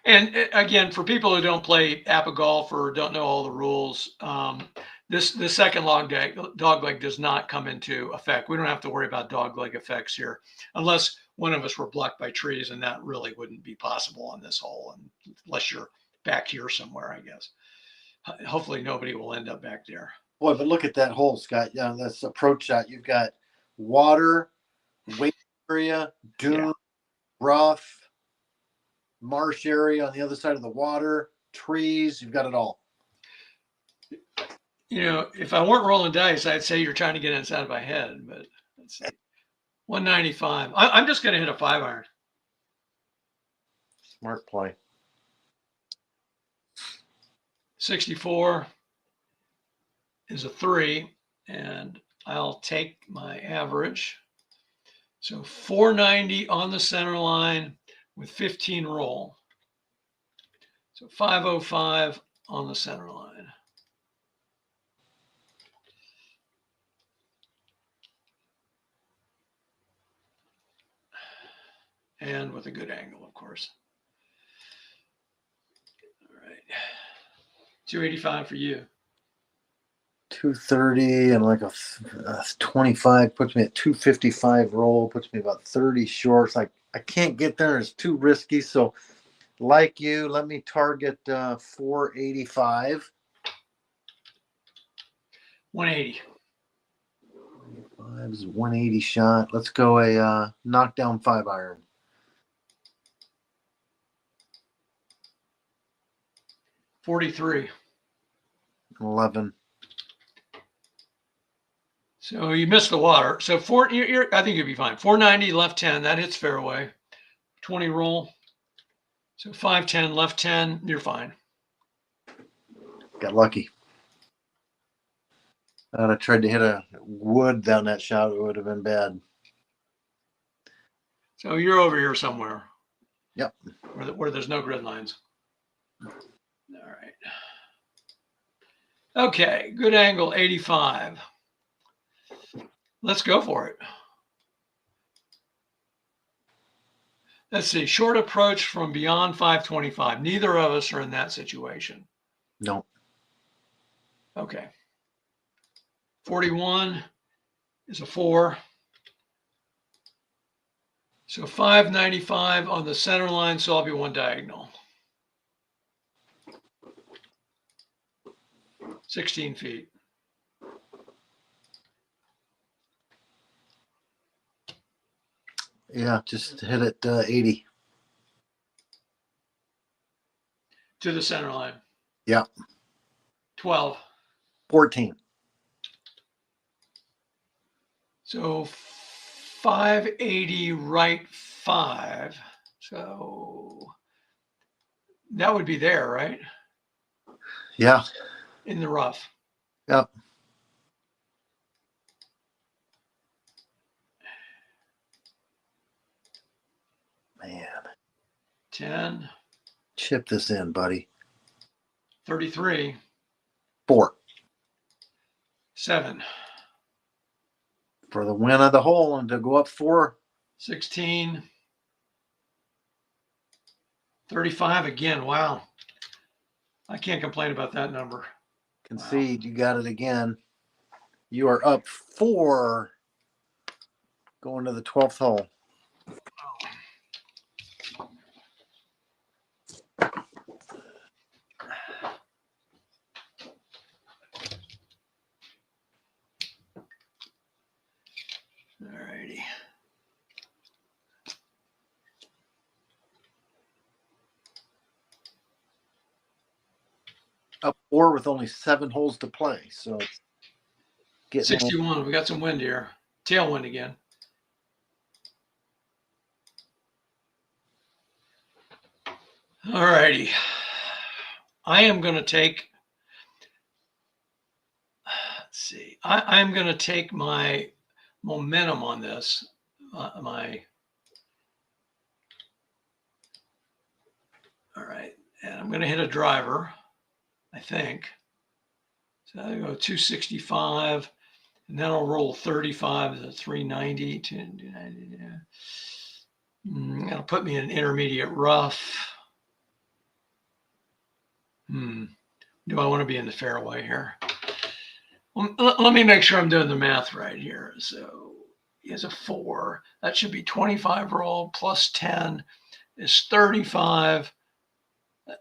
And again, for people who don't play APBA golf or don't know all the rules, this second dogleg does not come into effect. We don't have to worry about dogleg effects here, unless one of us were blocked by trees, and that really wouldn't be possible on this hole, unless you're back here somewhere, I guess. Hopefully nobody will end up back there. Boy, but look at that hole, Scott. Yeah, that's approach shot. You've got water, wait area, dune, rough, marsh area on the other side of the water, trees. You've got it all. You know, if I weren't rolling dice, I'd say you're trying to get inside of my head, but let's see. 195. I'm just going to hit a 5-iron. Smart play. 64 is a 3, and I'll take my average. So 490 on the center line with 15 roll. So 505 on the center line. And with a good angle, of course. All right. 285 for you. 230 and like a 25 puts me at 255 roll, puts me about 30 short. It's like I can't get there. It's too risky. So like you, let me target 485. 180. 5 is 180 shot. Let's go a knockdown 5-iron. 43. 11. So you missed the water. So I think you'll be fine. 490 left 10, that hits fairway. 20 roll. So 510 left 10, you're fine. Got lucky. I'd have tried to hit a wood down that shot. It would have been bad. So you're over here somewhere. Yep. Where there's no grid lines. All right. Okay, good angle, 85. Let's go for it. Let's see, short approach from beyond 525. Neither of us are in that situation. No. Okay. 41 is a 4. So 595 on the center line, so I'll be one diagonal. 16 feet. Yeah, just hit it 80. To the center line. Yeah. 12. 14. So 580 right 5. So that would be there, right? Yeah. In the rough. Yep. Man. 10. Chip this in, buddy. 33. 4. 7. For the win of the hole and to go up 4. 16. 35 again. Wow. I can't complain about that number. Concede. Wow. You got it again. You are up 4 going to the 12th hole. All righty. Up 4 with only 7 holes to play. So it's getting 61. We got some wind here. Tailwind again. All righty. I am going to take, let's see, I'm going to take my momentum on this. All right. And I'm going to hit a driver, I think. So I go 265, and then I'll roll 35 to 390, 290. That'll put me in an intermediate rough. Do I want to be in the fairway here? Let me make sure I'm doing the math right here. So he has a 4. That should be 25 roll plus 10 is 35.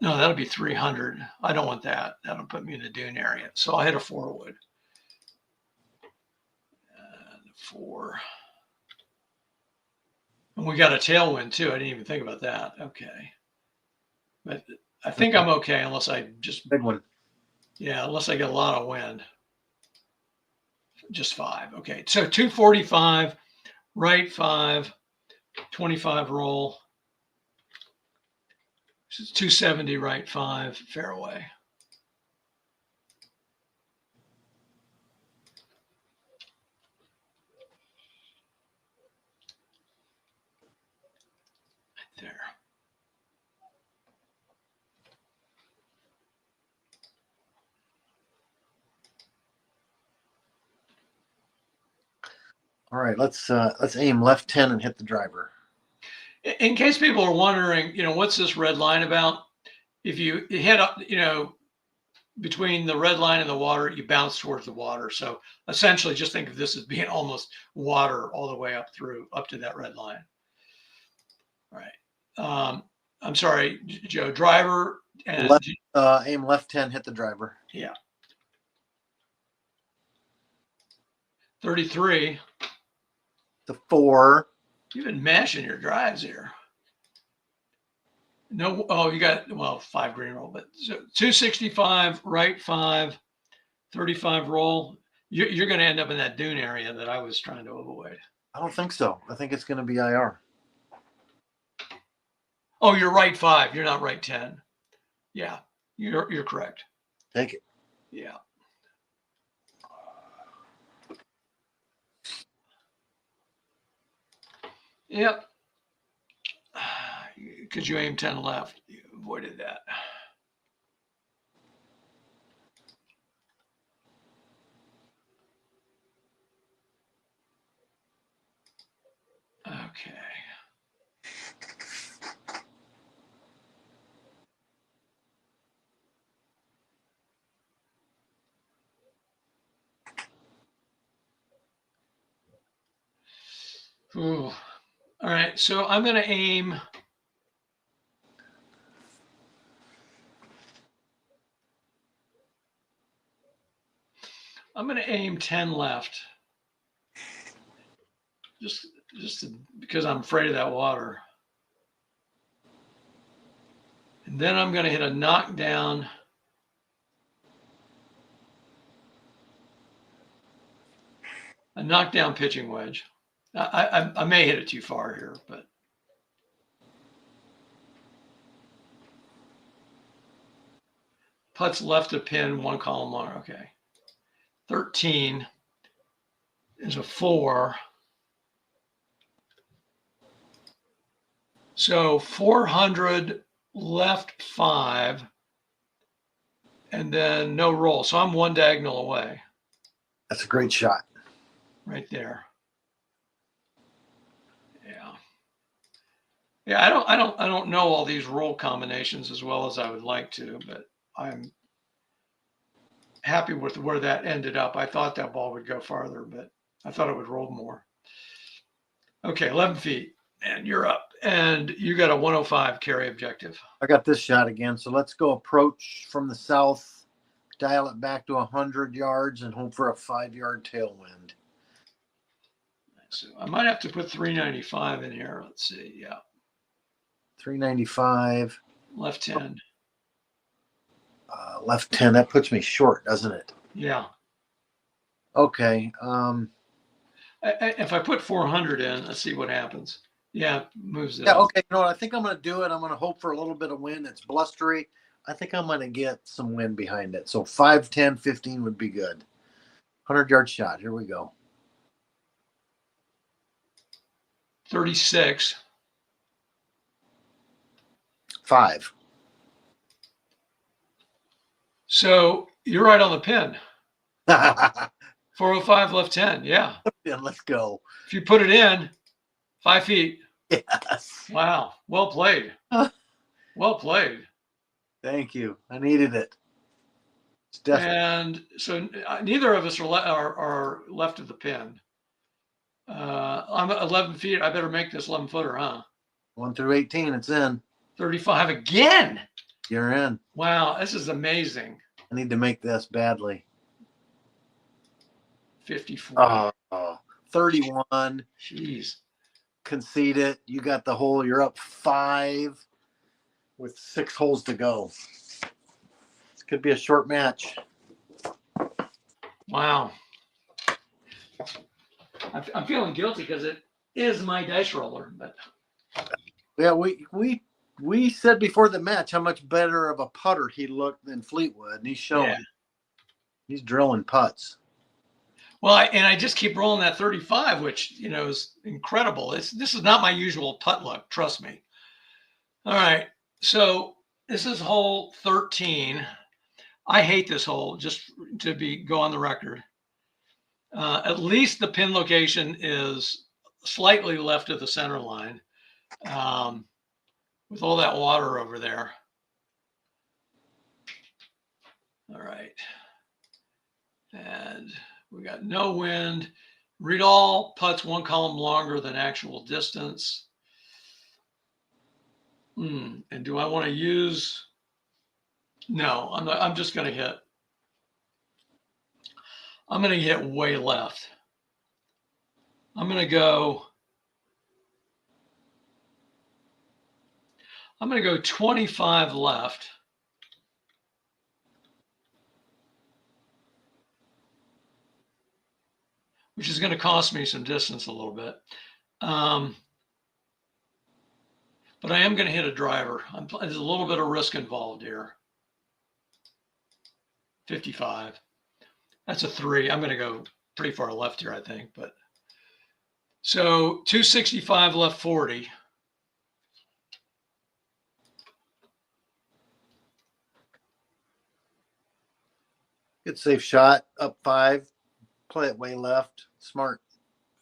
No, that'll be 300. I don't want that. That'll put me in the dune area. So I'll hit a 4 wood. And 4. And we got a tailwind too. I didn't even think about that. Okay. But I think I'm okay unless I just big one. Yeah, unless I get a lot of wind. Just 5. Okay. So 245, right 5, 25 roll. 270, right 5, fairway. Right there. All right, let's aim left 10 and hit the driver. In case people are wondering, what's this red line about? If you hit up, between the red line and the water, you bounce towards the water. So essentially just think of this as being almost water all the way up to that red line. All right. I'm sorry, Joe, driver and aim left 10, hit the driver. Yeah. 33. The 4. You've been mashing your drives here. No, you got 5 green roll, but so 265, right 5, 35 roll. You're going to end up in that dune area that I was trying to avoid. I don't think so. I think it's going to be IR. Oh, you're right 5. You're not right 10. Yeah, you're correct. Take it. Yeah. Yep. Because you aim 10 left, you avoided that. Okay. Ooh. All right, so I'm going to aim. I'm going to aim 10 left. Just because I'm afraid of that water. And then I'm going to hit a knockdown. A knockdown pitching wedge. I may hit it too far here, but. Putts left of pin, 1 column long. Okay. 13 is a 4. So 400 left 5, and then no roll. So I'm 1 diagonal away. That's a great shot. Right there. Yeah. Yeah, I don't know all these roll combinations as well as I would like to, but I'm happy with where that ended up. I thought that ball would go farther, but I thought it would roll more. Okay, 11 feet. And you're up. And you got a 105 carry objective. I got this shot again. So let's go approach from the south, dial it back to 100 yards, and hope for a 5-yard tailwind. So I might have to put 395 in here. Let's see. Yeah. 395. Left 10. Left 10. That puts me short, doesn't it? Yeah. Okay. If I put 400 in, let's see what happens. Yeah, moves it. Yeah, up. okay. You know what? I think I'm going to do it. I'm going to hope for a little bit of wind. It's blustery. I think I'm going to get some wind behind it. So 5, 10, 15 would be good. 100-yard shot. Here we go. 36. 5. So you're right on the pin. 405 left 10. Yeah. Yeah, let's go. If you put it in, 5 feet. Yes. Wow. Well played. Well played. Thank you. I needed it. And so neither of us are left of the pin. I'm at 11 feet. I better make this 11 footer, huh? 1 through 18. It's in. 35 again. You're in. Wow. This is amazing. I need to make this badly. 54. 31. Jeez. Concede it. You got the hole. You're up 5 with 6 holes to go. This could be a short match. Wow. I'm feeling guilty because it is my dice roller, but yeah, we said before the match how much better of a putter he looked than Fleetwood, and he's showing. Yeah. He's drilling putts. Well, I just keep rolling that 35, which is incredible. This is not my usual putt luck, trust me. All right, so this is hole 13. I hate this hole, just to go on the record. At least the pin location is slightly left of the center line, with all that water over there. All right, and we got no wind. Read all putts 1 column longer than actual distance. And do I want to use? No, I'm not. I'm just going to hit. I'm going to hit way left. I'm going to go 25 left. which is going to cost me some distance a little bit. But I am going to hit a driver. There's a little bit of risk involved here. 55. That's a 3. I'm going to go pretty far left here, I think. But so 265 left 40. Good safe shot. Up 5. Play it way left. Smart.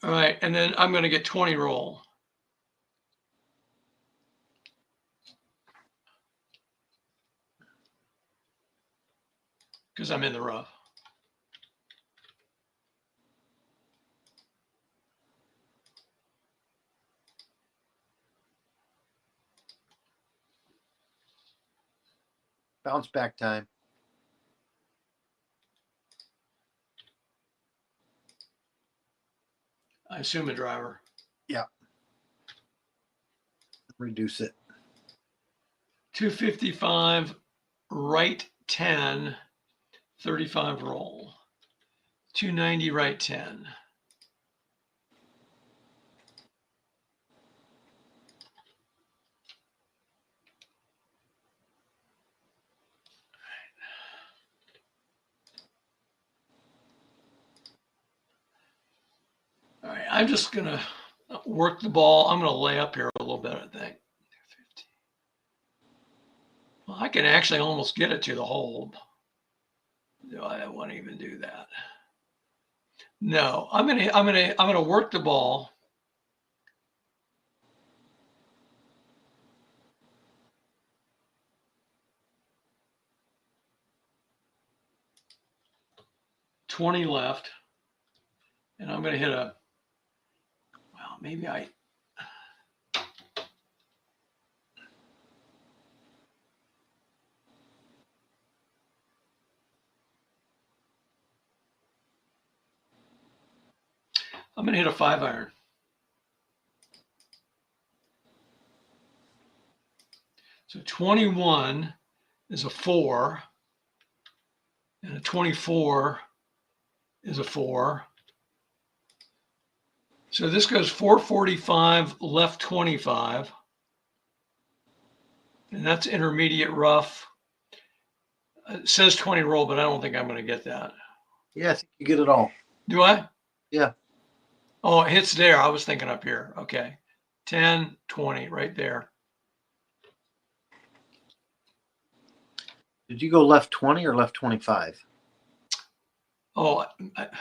All right. And then I'm going to get 20 roll. Because I'm in the rough. Bounce back time. I assume a driver. Yeah. Reduce it. 255, right 10, 35 roll. 290, right 10. All right, I'm just going to work the ball. I'm going to lay up here a little bit, I think. Well, I can actually almost get it to the hold. Do I want to even do that? No, I'm going to work the ball. $20 left. And I'm going to hit a, well, maybe I'm going to hit a 5-iron. So 21 is a 4, and a 24 is a 4. So this goes 445, left 25. And that's intermediate rough. It says 20 roll, but I don't think I'm going to get that. Yeah, I think you get it all. Do I? Yeah. Oh, it hits there. I was thinking up here. Okay. 10, 20, right there. Did you go left 20 or left 25? Oh,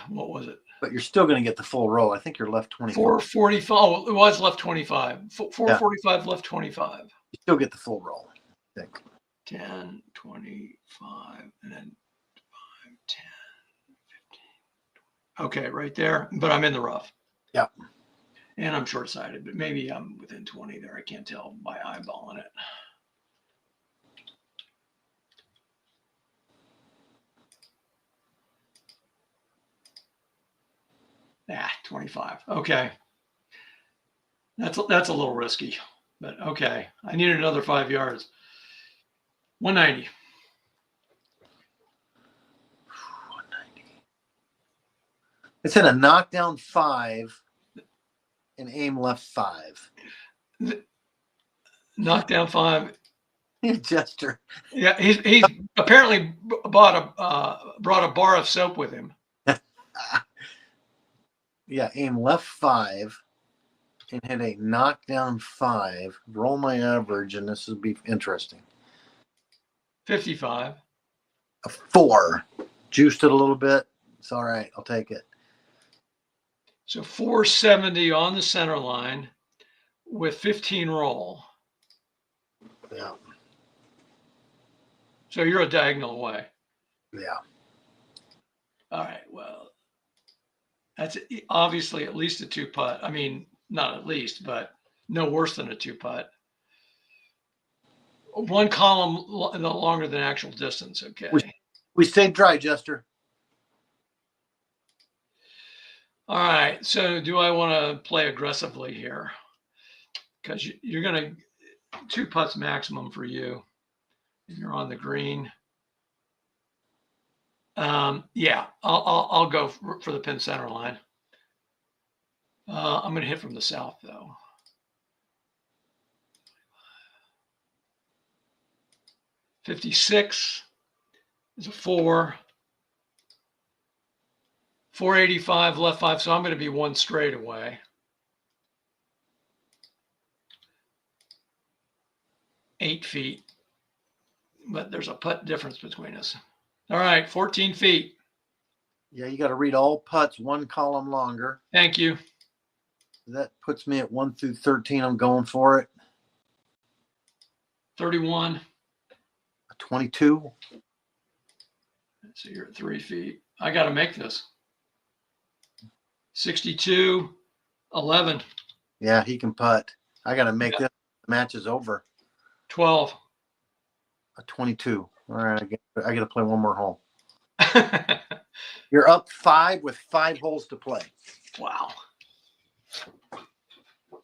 what was it? But you're still going to get the full roll. I think you're left 25. 445. Oh, it was left 25. 445 left 25. You still get the full roll, I think. 10, 25, and then 5, 10, 15. Okay, right there. But I'm in the rough. Yeah. And I'm short-sighted, but maybe I'm within 20 there. I can't tell by eyeballing it. Ah, 25. Okay. That's a little risky, but okay. I needed another 5 yards. 190. 190. It's in a knockdown 5 and aim left 5. Knockdown 5. Jester. Yeah, he's apparently brought a bar of soap with him. Yeah, aim left 5 and hit a knockdown 5. Roll my average, and this will be interesting. 55. A 4. Juiced it a little bit. It's all right. I'll take it. So 470 on the center line with 15 roll. Yeah. So you're a diagonal away. Yeah. All right. Well, that's obviously at least a 2-putt. I mean, not at least, but no worse than a 2-putt. One column no longer than actual distance. Okay. We stayed dry, Jester. All right. So do I want to play aggressively here? Because you're going to 2 putts maximum for you. If you're on the green. Yeah, I'll go for the pin center line. I'm going to hit from the south, though. $56 is a 4. 485 left 5, so I'm going to be 1 straight away. 8 feet, but there's a putt difference between us. All right, 14 feet. Yeah, you got to read all putts 1 column longer. Thank you. That puts me at 1 through 13. I'm going for it. 31. A 22. So you're at 3 feet. I got to make this. 62, 11. Yeah, he can putt. I got to make this. The match is over. 12. A 22. All right, I got to play 1 more hole. You're up 5 with 5 holes to play. Wow.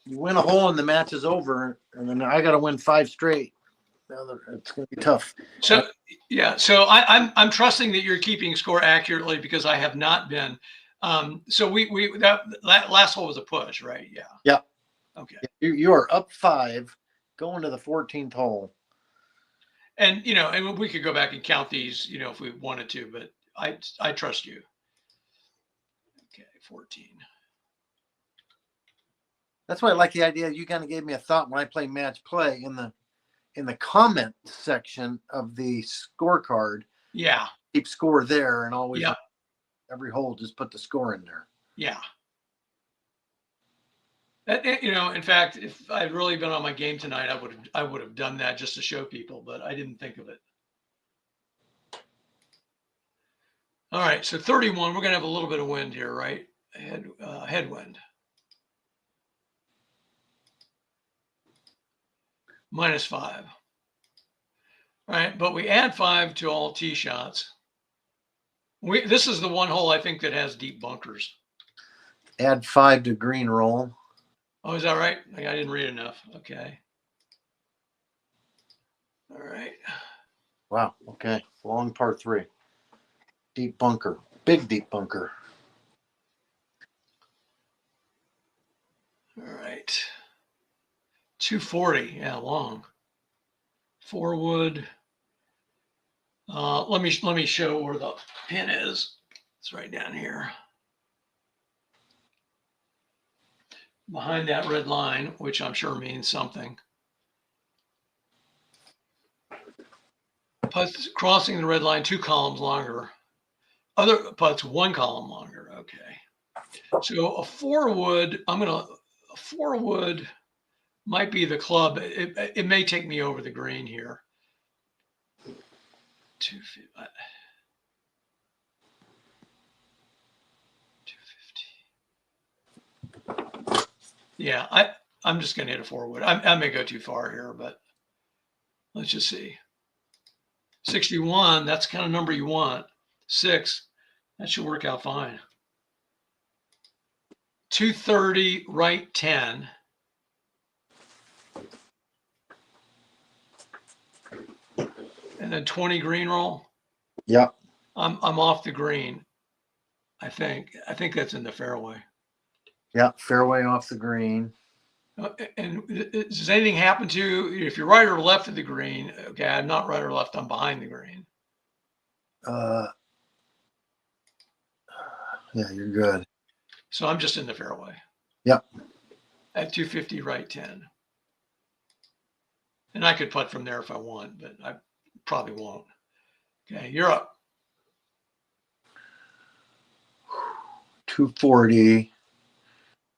You win a hole and the match is over, and then I got to win 5 straight. It's going to be tough. So yeah, so I'm trusting that you're keeping score accurately because I have not been. So that last hole was a push, right? Yeah. Yeah. Okay. You are up 5, going to the 14th hole. And and we could go back and count these, if we wanted to, but I trust you. Okay, 14. That's why I like the idea. You kind of gave me a thought when I play match play in the comment section of the scorecard. Yeah. Keep score there and always every hole just put the score in there. Yeah. In fact, if I'd really been on my game tonight, I would have done that just to show people, but I didn't think of it. All right, so 31. We're gonna have a little bit of wind here, right? Headwind. -5. All right, but we add 5 to all tee shots. This is the one hole I think that has deep bunkers. Add 5 to green roll. Oh, is that right? I didn't read enough. Okay. All right. Wow. Okay. Long par 3. Deep bunker. Big deep bunker. All right. 240. Yeah, long. 4 wood. Let me show where the pin is. It's right down here. Behind that red line, which I'm sure means something. Putts crossing the red line 2 columns longer. Other putts 1 column longer. Okay. So a 4 wood, a 4 wood might be the club. It may take me over the green here. 250. 250. Yeah, I'm just gonna hit a 4 wood. I may go too far here, but let's just see. 61, that's the kind of number you want. 6, that should work out fine. 230, right 10. And then 20 green roll. Yeah. I'm off the green. I think that's in the fairway. Yeah, fairway off the green. And does anything happen to you if you're right or left of the green? Okay, I'm not right or left. I'm behind the green. Yeah, you're good. So I'm just in the fairway. Yep. At 250, right 10. And I could putt from there if I want, but I probably won't. Okay, you're up. 240.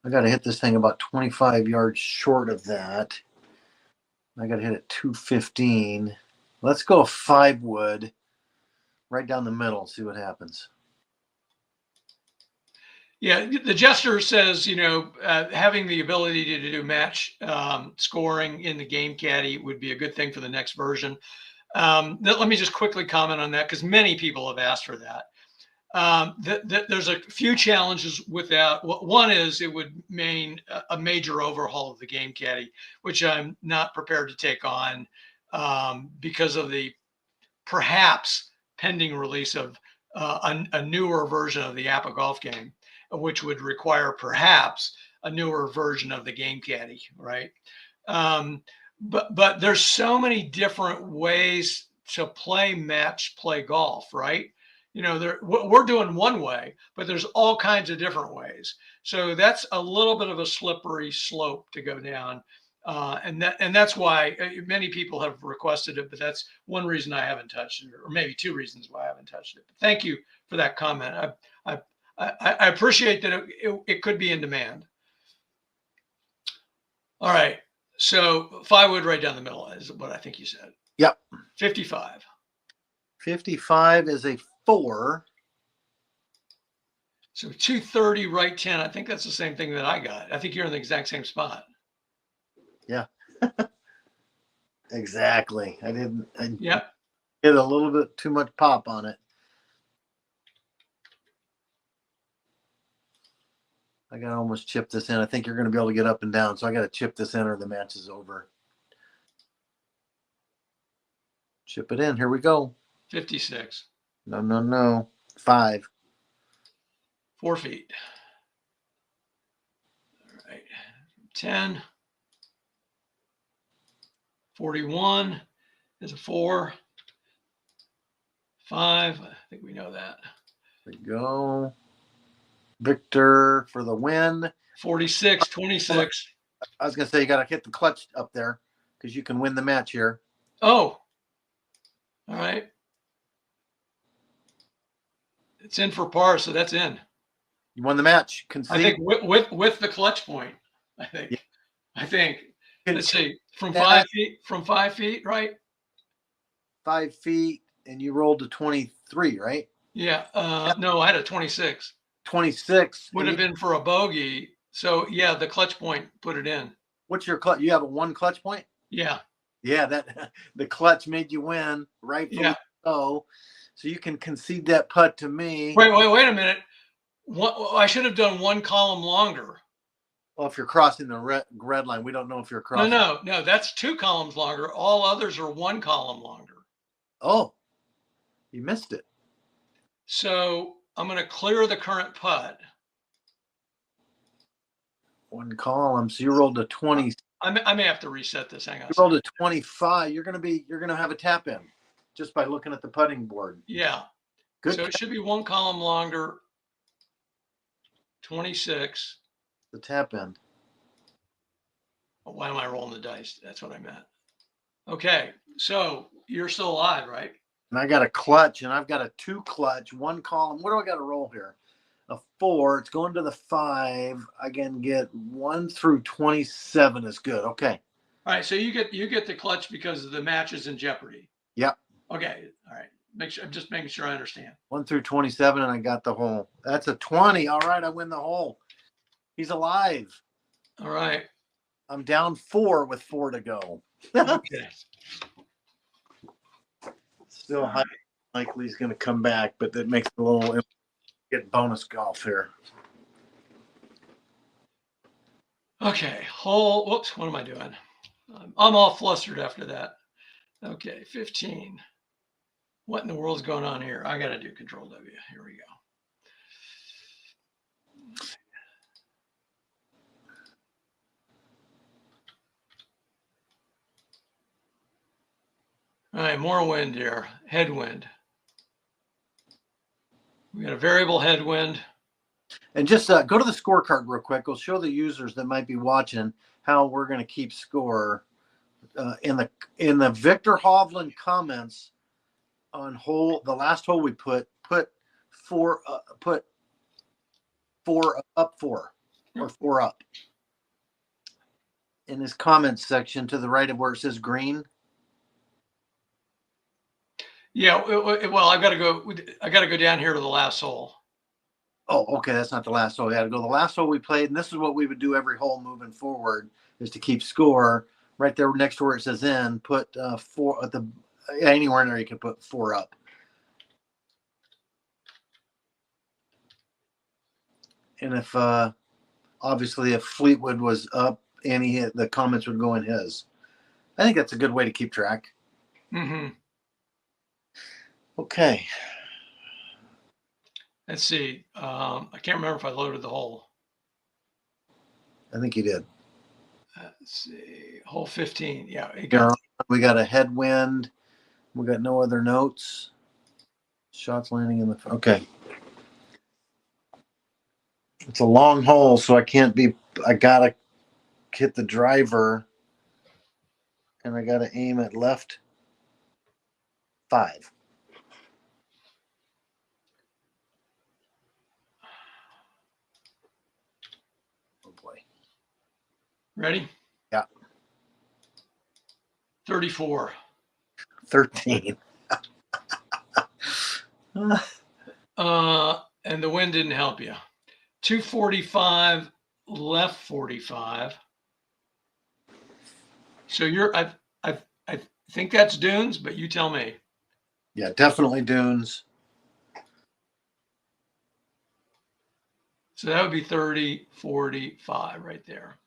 I got to hit this thing about 25 yards short of that. I got to hit it 215. Let's go 5 wood right down the middle, see what happens. Yeah, the jester says, having the ability to do match scoring in the game caddy would be a good thing for the next version. Let me just quickly comment on that because many people have asked for that. There's a few challenges with that. One is it would mean a major overhaul of the game caddy, which I'm not prepared to take on because of the perhaps pending release of a newer version of the APBA golf game, which would require perhaps a newer version of the Game Caddy, right? But there's so many different ways to match play golf, right? You know, we're doing one way, but there's all kinds of different ways. So that's a little bit of a slippery slope to go down. And that's why many people have requested it, but that's one reason I haven't touched it, or maybe two reasons why I haven't touched it. But thank you for that comment. I appreciate that it could be in demand. All right. So 5 wood right down the middle is what I think you said. Yep. 55. 55 is a 4. So 230 right 10. I think that's the same thing that I got. I think you're in the exact same spot. Yeah. Exactly. I yeah. Hit a little bit too much pop on it. I got to almost chip this in. I think you're going to be able to get up and down. So I got to chip this in or the match is over. Chip it in. Here we go. 56. No. 5. 4 feet. All right. 10. 41 is a 4. 5. I think we know that. There we go. Viktor for the win. 46, 26. I was going to say you got to hit the clutch up there because you can win the match here. Oh, all right. It's in for par, so that's in. You won the match. Concede. I think with the clutch point. I think. Yeah. I think. Let's see. From 5 feet. From 5 feet, right? 5 feet, and you rolled to 23, right? Yeah. No, I had a 26. 26 would have been for a bogey. So yeah, the clutch point put it in. What's your clutch? You have a 1 clutch point? Yeah. Yeah, that the clutch made you win, rightfully so. So you can concede that putt to me. Wait a minute. I should have done 1 column longer. Well, if you're crossing the red line, we don't know if you're crossing. No, that's 2 columns longer. All others are 1 column longer. Oh, you missed it. So I'm going to clear the current putt. 1 column. So you rolled a 20. I may have to reset this. Hang on. You rolled a 25. You're gonna have a tap in just by looking at the putting board. Yeah. Good. So it should be 1 column longer. 26. The tap in. Why am I rolling the dice? That's what I meant. Okay. So you're still alive, right? And I got a clutch, and I've got a 2 clutch, 1 column. What do I got to roll here? A 4. It's going to the 5. I can get 1 through 27 is good. Okay. All right. So you get the clutch because the match is in jeopardy. Yep. Okay. All right. I'm just making sure I understand. 1 through 27, and I got the hole. That's a 20. All right, I win the hole. He's alive. All right. I'm down 4 with 4 to go. Okay. Still high likely he's going to come back, but that makes it a little get bonus golf here. Okay. Hole. Whoops. What am I doing? I'm all flustered after that. Okay. 15. What in the world's going on here? I got to do Control W. Here we go. All right, more wind here. Headwind. We got a variable headwind. And just go to the scorecard real quick. We'll show the users that might be watching how we're going to keep score. In the Viktor Hovland comments on the last hole we put 4 up 4 or 4 up. In his comments section to the right of where it says green. Yeah, well, I got to go down here to the last hole. Oh, okay, that's not the last hole. We had to go the last hole we played, and this is what we would do every hole moving forward, is to keep score. Right there next to where it says in, put 4 at anywhere in there you can put 4 up. And if obviously if Fleetwood was up, the comments would go in his. I think that's a good way to keep track. Mm-hmm. Okay. Let's see. I can't remember if I loaded the hole. I think you did. Let's see. Hole 15. Yeah, we got a headwind. We got no other notes. Shots landing in the... Okay. It's a long hole, so I can't be... I got to hit the driver, and I got to aim at left 5. Oh, boy. Ready? Yeah. 34. 13. And the wind didn't help you. 245, left 45. So I think that's dunes, but you tell me. Yeah, definitely dunes. So that would be 30, 45 right there.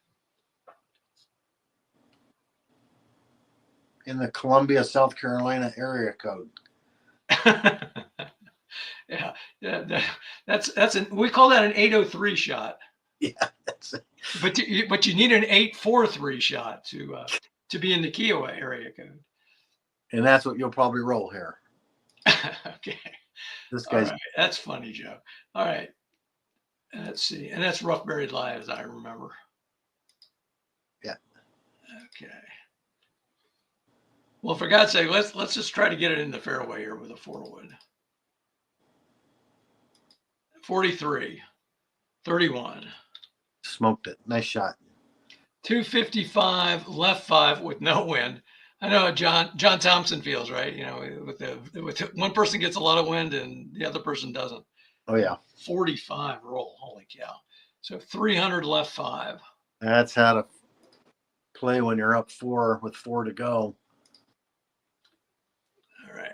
In the Columbia, South Carolina area code. Yeah, that's we call that an 803 shot. Yeah, that's it. But you need an 843 shot to be in the Kiawah area code. And that's what you'll probably roll here. Okay. This guy's... Right. That's funny, Joe. All right. Let's see. And that's Rough Buried Live, as I remember. Yeah. Okay. Well, for God's sake, let's just try to get it in the fairway here with a 4-wood. 43, 31. Smoked it. Nice shot. 255, left 5 with no wind. I know John Thompson feels, right? You know, with one person gets a lot of wind and the other person doesn't. Oh, yeah. 45 roll. Holy cow. So 300 left 5. That's how to play when you're up 4 with 4 to go. All right.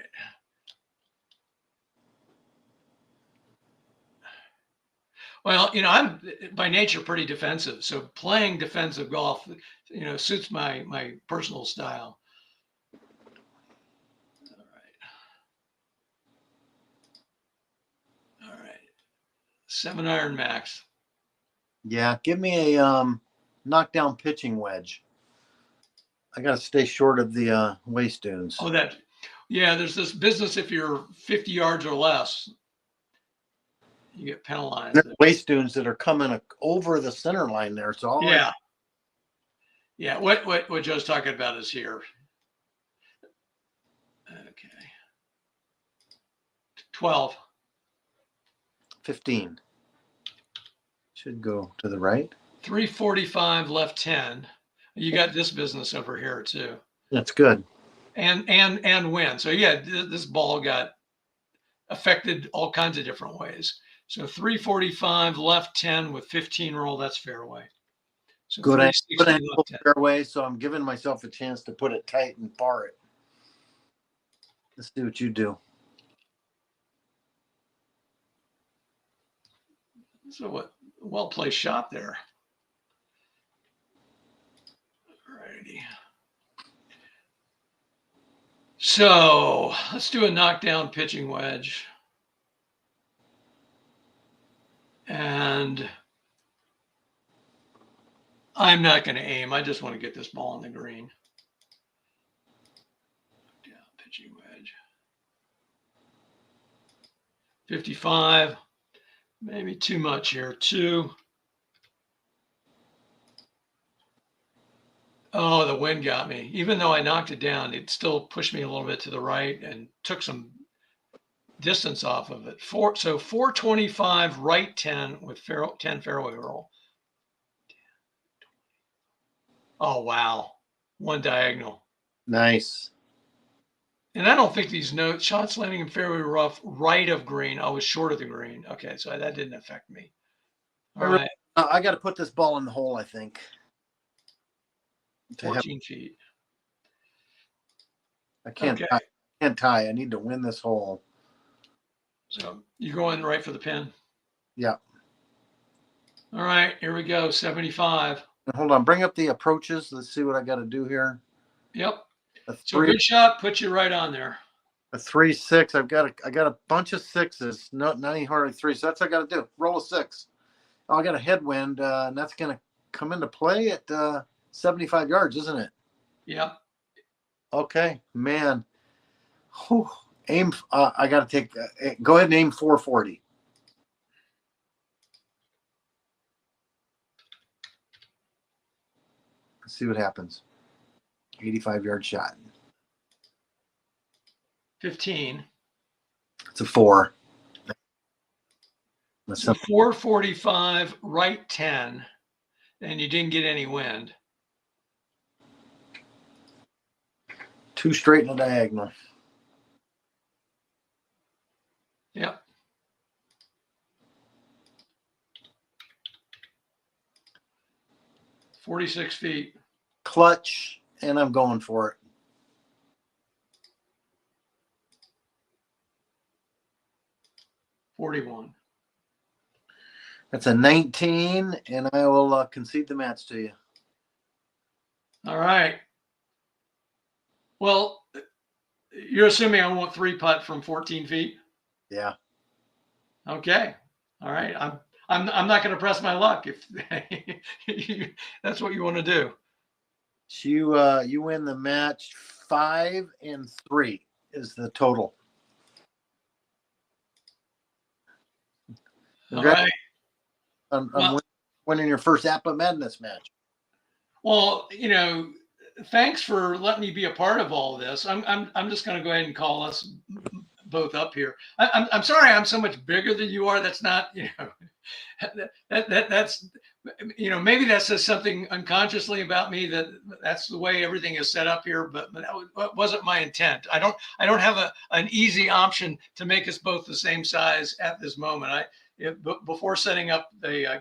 Well, you know, I'm by nature pretty defensive. So playing defensive golf, you know, suits my personal style. All right. 7-iron max. Yeah, give me a knockdown pitching wedge. I got to stay short of the waste dunes. Oh, yeah, there's this business if you're 50 yards or less, you get penalized. There's waste dunes that are coming over the center line there. So yeah. What Joe's talking about is here. Okay. 12. 15. Should go to the right. 345 left 10. You got this business over here too. That's good. And win. So yeah, this ball got affected all kinds of different ways. So 345 left 10 with 15 roll. That's fairway. So good angle fairway. So I'm giving myself a chance to put it tight and par it. Let's see what you do. So what? Well placed shot there. Alrighty. So let's do a knockdown pitching wedge. And I'm not going to aim. I just want to get this ball on the green. Down pitching wedge. 55. Maybe too much here. 2. Oh, the wind got me. Even though I knocked it down, it still pushed me a little bit to the right and took some distance off of it. So 425 right 10 with 10 fairway roll. Oh, wow. 1 diagonal. Nice. And I don't think these notes, shots landing in fairway rough, right of green. I was short of the green. Okay, so that didn't affect me. All right. I got to put this ball in the hole, I think. 14 feet. I can't tie. I need to win this hole. So you're going right for the pin? Yeah. All right, here we go. 75. Hold on. Bring up the approaches. Let's see what I got to do here. Yep. So good shot. Put you right on there. A 3-6. I got a bunch of 6s. Not any hardly 3. So that's what I got to do. Roll a 6. Oh, I got a headwind, and that's gonna come into play at 75 yards, isn't it? Yeah. Okay, man. Whew. Aim. I got to take. Go ahead and aim 440. Let's see what happens. 85-yard shot. 15. It's a 4. So 445, right 10, and you didn't get any wind. 2 straight and a diagonal. Yep. $46 feet. Clutch, and I'm going for it. $41. That's a 19, and I will concede the match to you. All right. Well, you're assuming I won't 3-putt from 14 feet? Yeah. Okay. All right. I'm not going to press my luck if that's what you want to do. So you win the match. 5-3 is the total. All right. I'm winning your first APBA Madness match. Well, thanks for letting me be a part of all of this. I'm just going to go ahead and call us both up here. I'm sorry I'm so much bigger than you are. That's not, that's maybe that says something unconsciously about me, that's the way everything is set up here, but that wasn't my intent. I don't have an easy option to make us both the same size at this moment. Before setting up the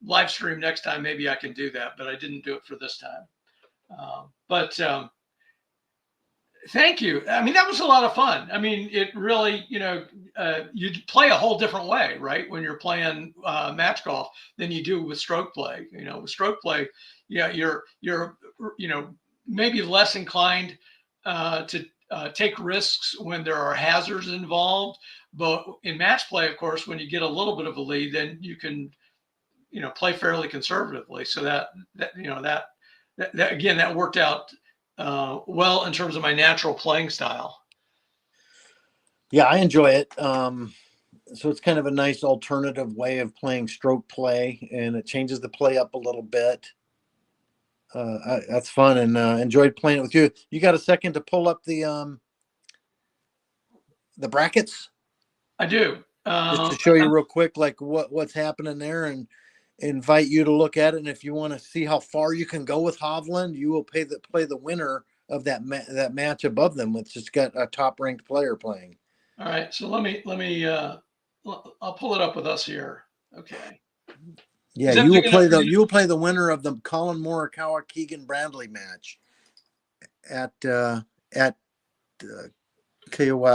live stream next time, maybe I can do that, but I didn't do it for this time. Thank you. I mean, that was a lot of fun. I mean, it really, you play a whole different way, right? When you're playing match golf than you do with stroke play. With stroke play, yeah, you're maybe less inclined to take risks when there are hazards involved. But in match play, of course, when you get a little bit of a lead, then you can, play fairly conservatively. So that again, that worked out well in terms of my natural playing style. Yeah, I enjoy it. So it's kind of a nice alternative way of playing stroke play, and it changes the play up a little bit. That's fun, and enjoyed playing it with you. You got a second to pull up the brackets? I do. Just to show you real quick, like what's happening there, and invite you to look at it. And if you want to see how far you can go with Hovland, you will play the winner of that match above them, which has got a top ranked player playing. All right, so let me I'll pull it up with us here. Okay. Yeah, you will play the winner of the Colin Morikawa Keegan Bradley match at Kiawah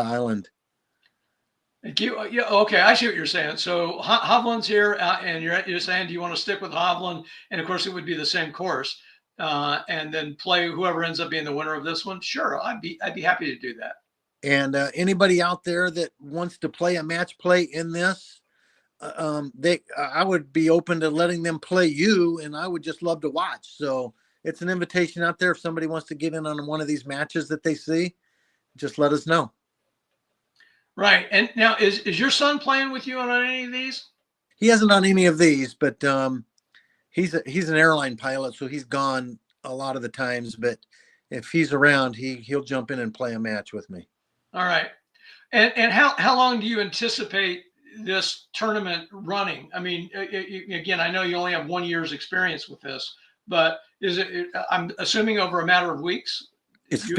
Island. Yeah, okay, I see what you're saying. So Hovland's here, and you're saying, do you want to stick with Hovland? And of course, it would be the same course, and then play whoever ends up being the winner of this one. Sure, I'd be happy to do that. And anybody out there that wants to play a match play in this, I would be open to letting them play you, and I would just love to watch. So it's an invitation out there. If somebody wants to get in on one of these matches that they see, just let us know. Right. And now is your son playing with you on any of these? He hasn't done any of these, but he's an airline pilot, so he's gone a lot of the times. But if he's around, he'll jump in and play a match with me. All right. And how long do you anticipate this tournament running? I mean, again, I know you only have 1 year's experience with this, but I'm assuming over a matter of weeks? It's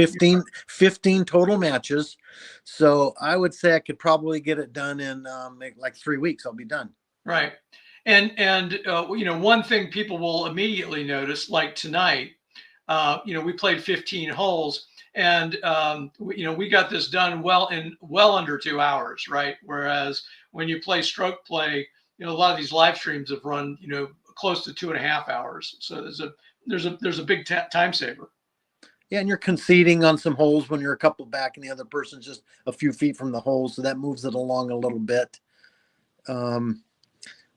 15 total matches. So I would say I could probably get it done in like 3 weeks. I'll be done. Right. And one thing people will immediately notice, like tonight, we played 15 holes, and we got this done well under 2 hours, right? Whereas when you play stroke play, a lot of these live streams have run, close to 2.5 hours. So there's a big time saver. Yeah, and you're conceding on some holes when you're a couple back and the other person's just a few feet from the hole, so that moves it along a little bit.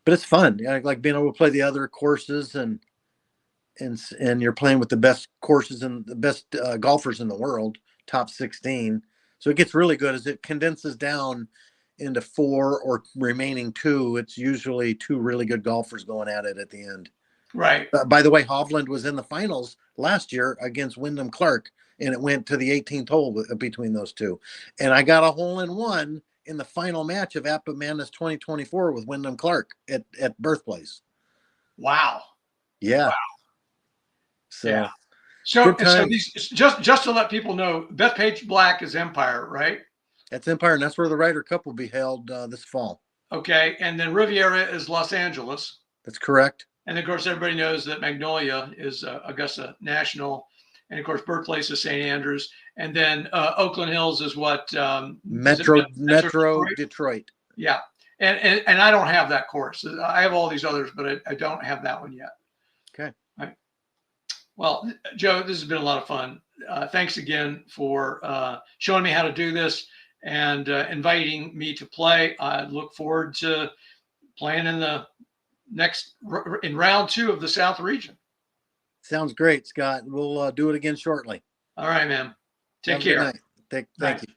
but it's fun. Like being able to play the other courses, and you're playing with the best courses and the best golfers in the world, top 16. So it gets really good as it condenses down into 4 or remaining 2. It's usually 2 really good golfers going at it at the end. Right. By the way, Hovland was in the finals last year against Wyndham Clark, and it went to the 18th hole between those two. And I got a hole-in-one in the final match of APBA Madness 2024 with Wyndham Clark at Birthplace. Wow. Yeah. Wow. So, yeah. So these, just to let people know, Bethpage Black is Empire, right? That's Empire, and that's where the Ryder Cup will be held this fall. Okay, and then Riviera is Los Angeles. That's correct. And of course, everybody knows that Magnolia is Augusta National, and of course, Birthplace is St. Andrews, and then Oakland Hills is what? Metro Detroit. Yeah, and I don't have that course. I have all these others, but I don't have that one yet. Okay. Right. Well, Joe, this has been a lot of fun. Thanks again for showing me how to do this and inviting me to play. I look forward to playing in round 2 of the South region. Sounds great, Scott. We'll do it again shortly. All right, man. Take care. Thank you.